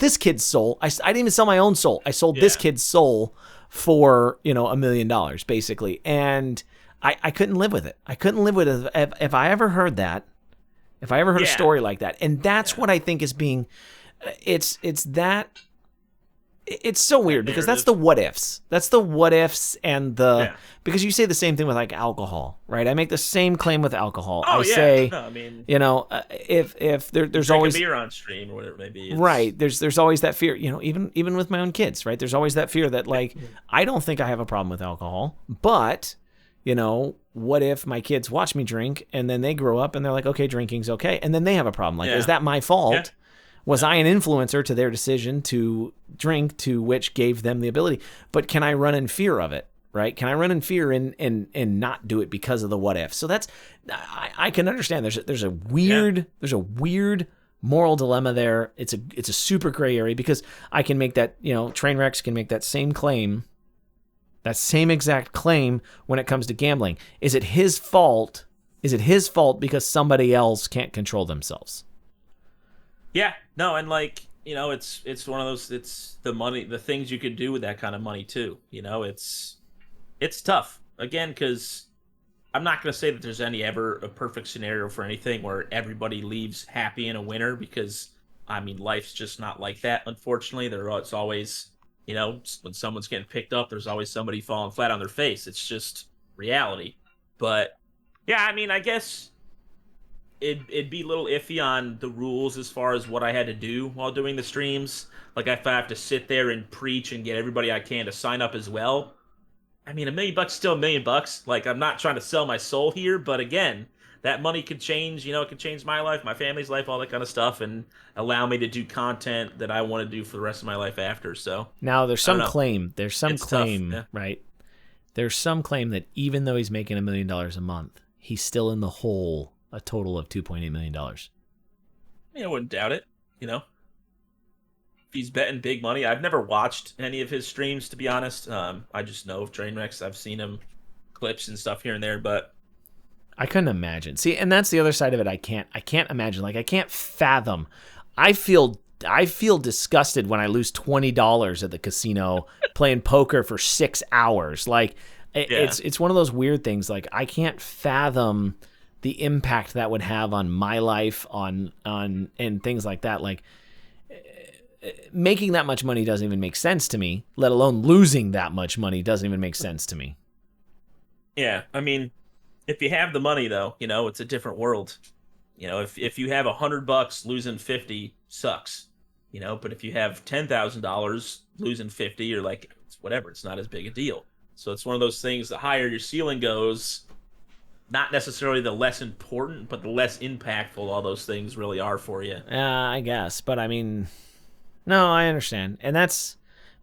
this kid's soul. I didn't even sell my own soul. I sold this kid's soul for $1 million basically, and I couldn't live with it. I couldn't live with it if I ever heard that. If I ever heard a story like that, and that's what I think is being. It's so weird because that's the what ifs. That's the what ifs and the because you say the same thing with like alcohol, right? I make the same claim with alcohol. Oh, I say, no, I mean, if there's always a beer on stream or whatever it may be, right? There's always that fear, even with my own kids, right? There's always that fear that like I don't think I have a problem with alcohol, but what if my kids watch me drink and then they grow up and they're like, okay, drinking's okay, and then they have a problem. Like, is that my fault? Yeah. Was I an influencer to their decision to drink, to which gave them the ability? But can I run in fear of it, right? Can I run in fear and not do it because of the what if? So that's, I can understand. There's a weird moral dilemma there. It's a super gray area because I can make that, Trainwrecks can make that same claim, that same exact claim when it comes to gambling. Is it his fault? Is it his fault because somebody else can't control themselves? Yeah, no, and like, it's one of those, it's the money, the things you could do with that kind of money too. It's tough. Again, because I'm not going to say that there's ever a perfect scenario for anything where everybody leaves happy and a winner, because, I mean, life's just not like that, unfortunately. It's always, when someone's getting picked up, there's always somebody falling flat on their face. It's just reality. But, yeah, I mean, I guess it'd be a little iffy on the rules as far as what I had to do while doing the streams. Like, if I have to sit there and preach and get everybody I can to sign up as well. I mean, $1 million is still $1 million. Like, I'm not trying to sell my soul here, but again, that money could change, it could change my life, my family's life, all that kind of stuff, and allow me to do content that I want to do for the rest of my life after. So now there's some claim, tough, right? There's some claim that even though he's making $1 million a month, he's still in the hole a total of $2.8 million. I wouldn't doubt it. If he's betting big money. I've never watched any of his streams, to be honest. I just know of Trainwrecks. I've seen him clips and stuff here and there, but I couldn't imagine. See, and that's the other side of it. I can't imagine. Like, I can't fathom. I feel disgusted when I lose $20 at the casino playing poker for 6 hours. Like, it's one of those weird things. Like, I can't fathom the impact that would have on my life, on and things like that. Like, making that much money doesn't even make sense to me, let alone losing that much money doesn't even make sense to me. Yeah, I mean, if you have the money, though, it's a different world. If you have $100, losing 50 sucks. But if you have $10,000, losing 50, you're like, it's whatever. It's not as big a deal. So it's one of those things. The higher your ceiling goes, not necessarily the less important, but the less impactful all those things really are for you. I guess, but I mean, no, I understand, and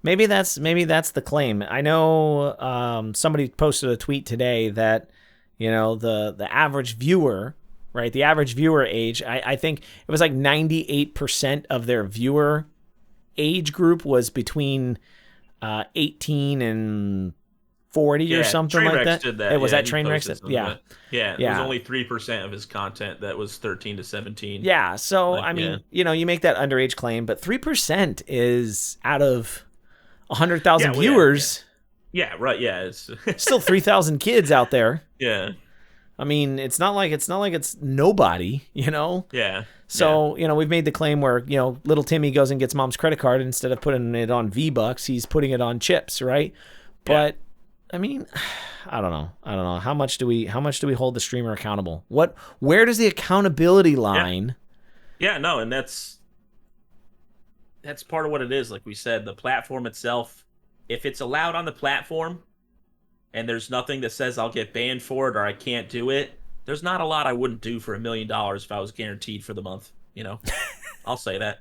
maybe that's the claim. I know somebody posted a tweet today that the average viewer, right? The average viewer age, I think it was like 98% of their viewer age group was between 18 and 40 or something like that. Did that. It was that Trainwreck. Yeah. Yeah. It was only 3% of his content that was 13 to 17. Yeah. So, I mean, you make that underage claim, but 3% is out of 100,000 viewers. Yeah, right. Yeah. It's still 3,000 kids out there. Yeah. I mean, it's not like it's nobody, Yeah. So, we've made the claim where, little Timmy goes and gets mom's credit card, and instead of putting it on V-Bucks, he's putting it on chips, right? But I mean, I don't know. How much do we hold the streamer accountable? Where does the accountability line? Yeah, no, and that's part of what it is. Like we said, the platform itself, if it's allowed on the platform and there's nothing that says I'll get banned for it or I can't do it, there's not a lot I wouldn't do for $1 million if I was guaranteed for the month, I'll say that.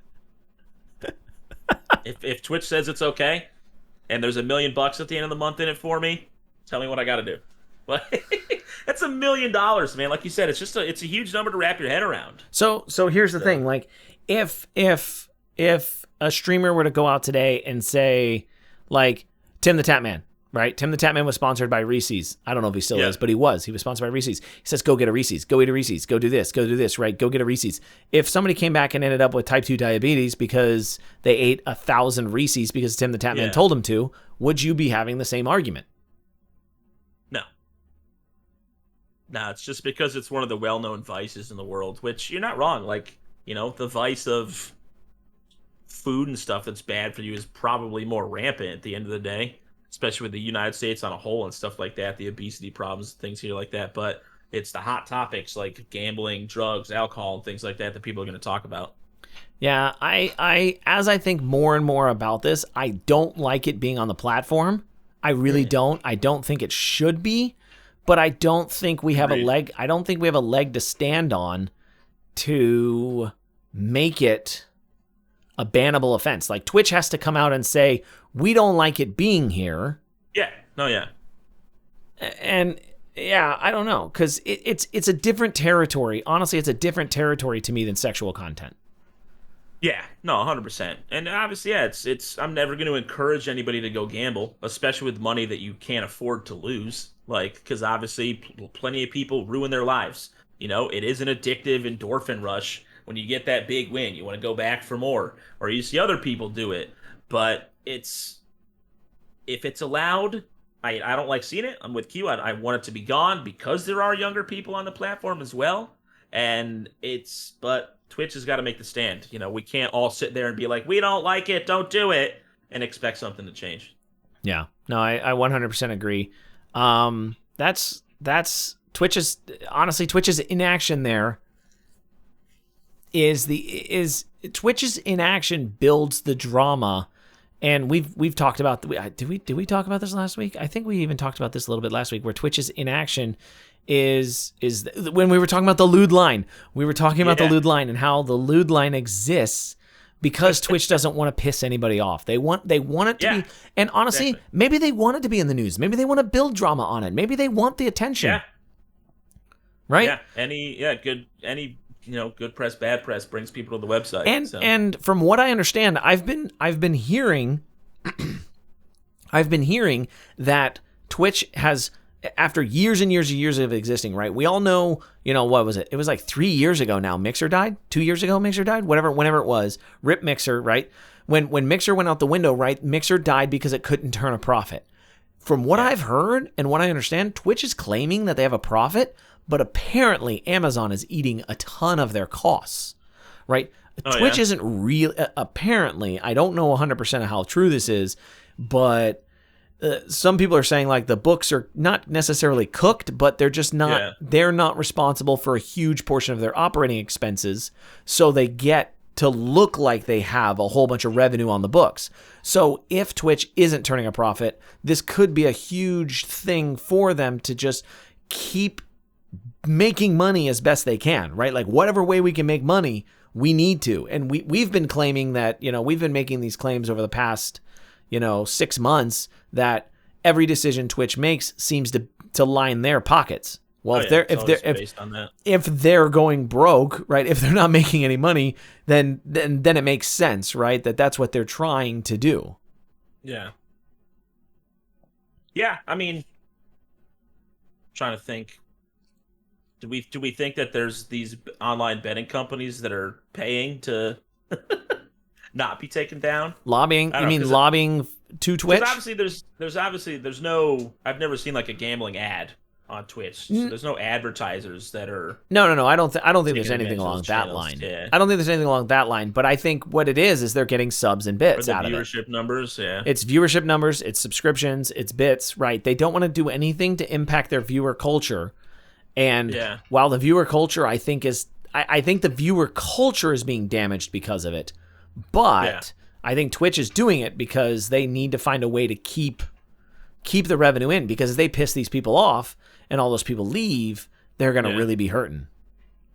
If Twitch says it's okay and there's $1 million at the end of the month in it for me, tell me what I got to do. But that's $1 million, man. Like you said, it's a huge number to wrap your head around. So here's the thing. Like, if a streamer were to go out today and say, like, Tim the Tatman, right? Tim the Tatman was sponsored by Reese's. I don't know if he still is, but he was. He was sponsored by Reese's. He says, go get a Reese's. Go eat a Reese's. Go do this, right? Go get a Reese's. If somebody came back and ended up with type 2 diabetes because they ate 1,000 Reese's because Tim the Tatman told them to, would you be having the same argument? No, it's just because it's one of the well-known vices in the world, which you're not wrong. Like, the vice of food and stuff that's bad for you is probably more rampant at the end of the day, especially with the United States on a whole and stuff like that, the obesity problems, things here like that. But it's the hot topics like gambling, drugs, alcohol, and things like that people are going to talk about. Yeah, as I think more and more about this, I don't like it being on the platform. I really don't. I don't think it should be. But I don't think we have a leg. I don't think we have a leg to stand on to make it a bannable offense. Like, Twitch has to come out and say, we don't like it being here. Yeah. No, yeah. And I don't know, because it's a different territory. Honestly, it's a different territory to me than sexual content. Yeah, no, 100%. And obviously, it's. I'm never going to encourage anybody to go gamble, especially with money that you can't afford to lose. Like, because obviously, plenty of people ruin their lives. It is an addictive endorphin rush. When you get that big win, you want to go back for more, or you see other people do it. But if it's allowed, I don't like seeing it. I'm with Q. I want it to be gone because there are younger people on the platform as well. But Twitch has got to make the stand. We can't all sit there and be like, we don't like it, don't do it, and expect something to change. Yeah. No, I 100% agree. That's Twitch's inaction there is Twitch's inaction builds the drama. And we've talked about, did we talk about this last week? I think we even talked about this a little bit last week, where Twitch's inaction is when we were talking about the lewd line. We were talking about the lewd line and how the lewd line exists because Twitch doesn't want to piss anybody off. They want it to be, and honestly, maybe they want it to be in the news. Maybe they want to build drama on it. Maybe they want the attention. Yeah. Right? Yeah. Good press, bad press brings people to the website. And from what I understand, I've been hearing that Twitch has, after years and years and years of existing, right? We all know, what was it? It was like 3 years ago now. Mixer died. 2 years ago, Mixer died. Whenever it was, rip Mixer, right? When Mixer went out the window, right? Mixer died because it couldn't turn a profit. From what I've heard and what I understand, Twitch is claiming that they have a profit, but apparently Amazon is eating a ton of their costs, right? Twitch isn't real. Apparently, I don't know 100% of how true this is, but some people are saying like the books are not necessarily cooked, but they're just not. They're not responsible for a huge portion of their operating expenses, so they get to look like they have a whole bunch of revenue on the books. So if Twitch isn't turning a profit, this could be a huge thing for them to just keep making money as best they can, right? Like, whatever way we can make money, we need to. And we've been claiming that, we've been making these claims over the past, 6 months that every decision Twitch makes seems to line their pockets. Well, if they're going broke, right? If they're not making any money, then it makes sense, right? That's what they're trying to do. Yeah. Yeah, I mean, trying to think. Do we think that there's these online betting companies that are paying to not be taken down? Lobbying? I You don't mean know lobbying to because Twitch? obviously there's no, I've never seen like a gambling ad on Twitch, so there's no advertisers that are No. I don't think there's taking anything advantage of those along that channels. line. Yeah, I don't think there's anything along that line. But I think what it is they're getting subs and or bits the out of it. viewership numbers. Yeah, It's viewership numbers, it's subscriptions, it's bits, right? They don't want to do anything to impact their viewer culture. And yeah, while the viewer culture, I think the viewer culture is being damaged because of it. But yeah. I think Twitch is doing it because they need to find a way to keep the revenue in, because if they piss these people off and all those people leave, they're going to really be hurting.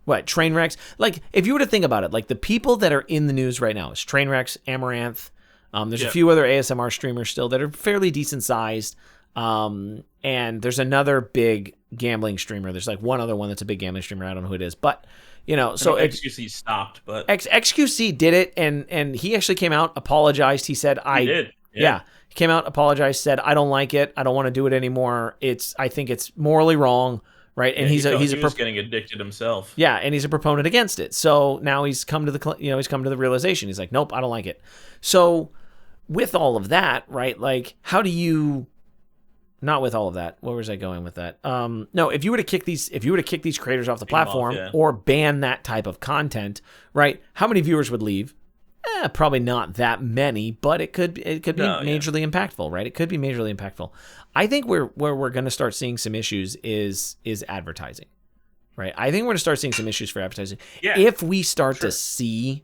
What, Trainwrecks? Like, if you were to think about it, like the people that are in the news right now is Trainwrecks, Amaranth. There's a few other ASMR streamers still that are fairly decent sized. And there's another big gambling streamer. There's like one other one that's a big gambling streamer. I don't know who it is, but so XQC stopped, but XQC did it, and he actually came out, apologized. He said, he did. Yeah. He came out, apologized, said, I don't like it. I don't want to do it anymore. I think it's morally wrong, right? And he was getting addicted himself. Yeah, and he's a proponent against it. So now he's come to the realization. He's like, nope, I don't like it. So with all of that, right? Like, how do you? Not with all of that. Where was I going with that? No, if you were to kick these creators off the platform or ban that type of content, right? How many viewers would leave? Probably not that many, but it could be majorly impactful, right? It could be majorly impactful. I think where we're going to start seeing some issues is advertising, right? I think we're going to start seeing some issues for advertising. Yeah, if we start to see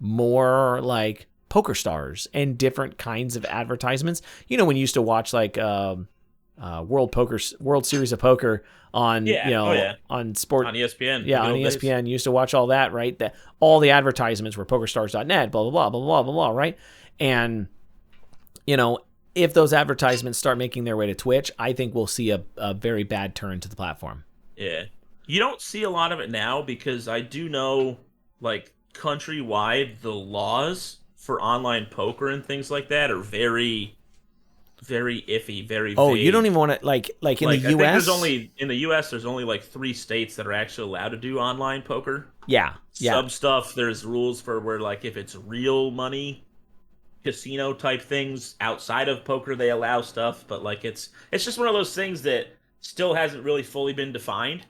more like poker stars and different kinds of advertisements. When you used to watch like World Series of Poker on on sport on ESPN. Yeah, on ESPN. You used to watch all that, right? That all the advertisements were pokerstars.net, blah blah blah blah blah blah blah, right? And if those advertisements start making their way to Twitch, I think we'll see a very bad turn to the platform. Yeah. You don't see a lot of it now because I do know, like, countrywide, the laws for online poker and things like that are very, very iffy, very vague. You don't even want to, like in the U.S.? In the U.S., there's only, like, 3 states that are actually allowed to do online poker. Yeah. Some stuff, there's rules for where, like, if it's real money, casino type things outside of poker, they allow stuff, but like it's just one of those things that still hasn't really fully been defined.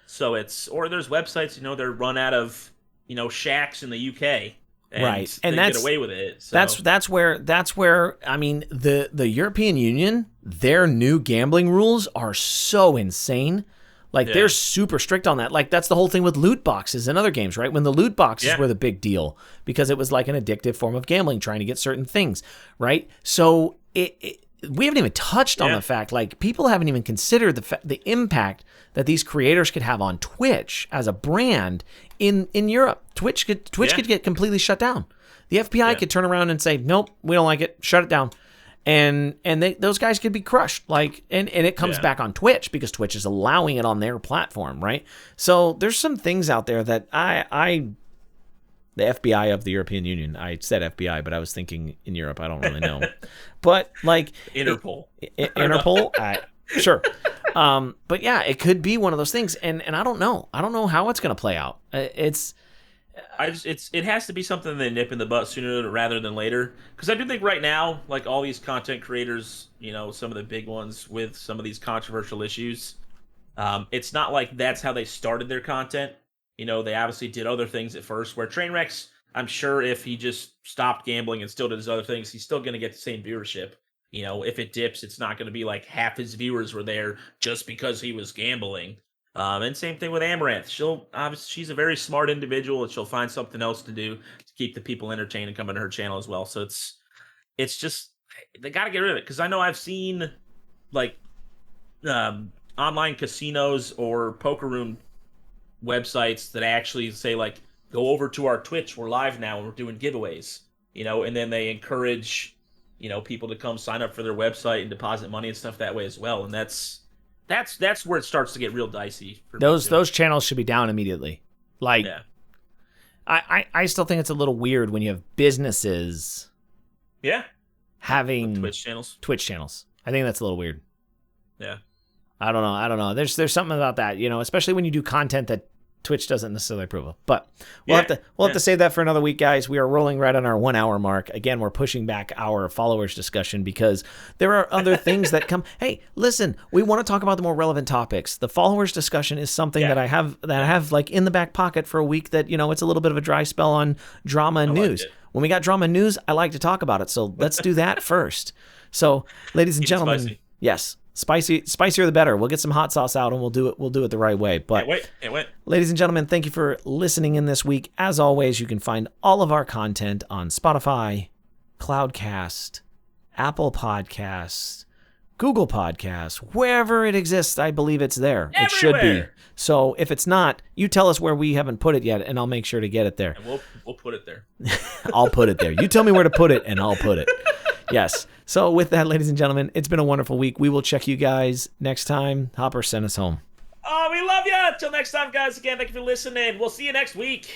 So there's websites, they're run out of, shacks in the UK, and right, and they get away with it. So. That's where I mean the European Union, their new gambling rules are so insane. Like, they're super strict on that. Like, that's the whole thing with loot boxes and other games, right? When the loot boxes were the big deal because it was like an addictive form of gambling, trying to get certain things, right? So we haven't even touched on the fact, like, people haven't even considered the impact that these creators could have on Twitch as a brand in Europe. Twitch could get completely shut down. The FBI could turn around and say, nope, we don't like it, shut it down. And those guys could be crushed, like, and it comes back on Twitch because Twitch is allowing it on their platform, right? So there's some things out there that the FBI of the European Union, I said FBI, but I was thinking in Europe, I don't really know, but like Interpol, sure, but yeah, it could be one of those things, and I don't know how it's gonna play out. It has to be something they nip in the butt sooner rather than later. Because I do think right now, like all these content creators, some of the big ones with some of these controversial issues, it's not like that's how they started their content. They obviously did other things at first. Where Trainwrecks, I'm sure if he just stopped gambling and still did his other things, he's still going to get the same viewership. If it dips, it's not going to be like half his viewers were there just because he was gambling. And same thing with Amaranth. She's a very smart individual, and she'll find something else to do to keep the people entertained and come into her channel as well. So it's just, they got to get rid of it. Because I know I've seen like online casinos or poker room websites that actually say like, go over to our Twitch, we're live now and we're doing giveaways. And then they encourage people to come sign up for their website and deposit money and stuff that way as well. And that's where it starts to get real dicey. Those channels should be down immediately. Like, I still think it's a little weird when you have businesses, having Twitch channels. I think that's a little weird. Yeah. I don't know. There's something about that, especially when you do content that Twitch doesn't necessarily approve of. But we'll have to save that for another week, guys. We are rolling right on our 1 hour mark. Again, we're pushing back our followers discussion because there are other things that come. Hey, listen, we want to talk about the more relevant topics. The followers discussion is something that I have like in the back pocket for a week that, it's a little bit of a dry spell on drama and news. When we got drama and news, I like to talk about it. So let's do that first. So, ladies and gentlemen, yes. Spicier the better. We'll get some hot sauce out and we'll do it the right way. But can't wait. Ladies and gentlemen, thank you for listening in this week. As always, you can find all of our content on Spotify, Cloudcast, Apple Podcasts, Google Podcasts, wherever it exists. I believe it's there. Everywhere. It should be. So if it's not, you tell us where we haven't put it yet, and I'll make sure to get it there. And we'll put it there. I'll put it there. You tell me where to put it, and I'll put it. Yes. So with that, ladies and gentlemen, it's been a wonderful week. We will check you guys next time. Hopper, send us home. Oh, we love you. Until next time, guys. Again, thank you for listening. We'll see you next week.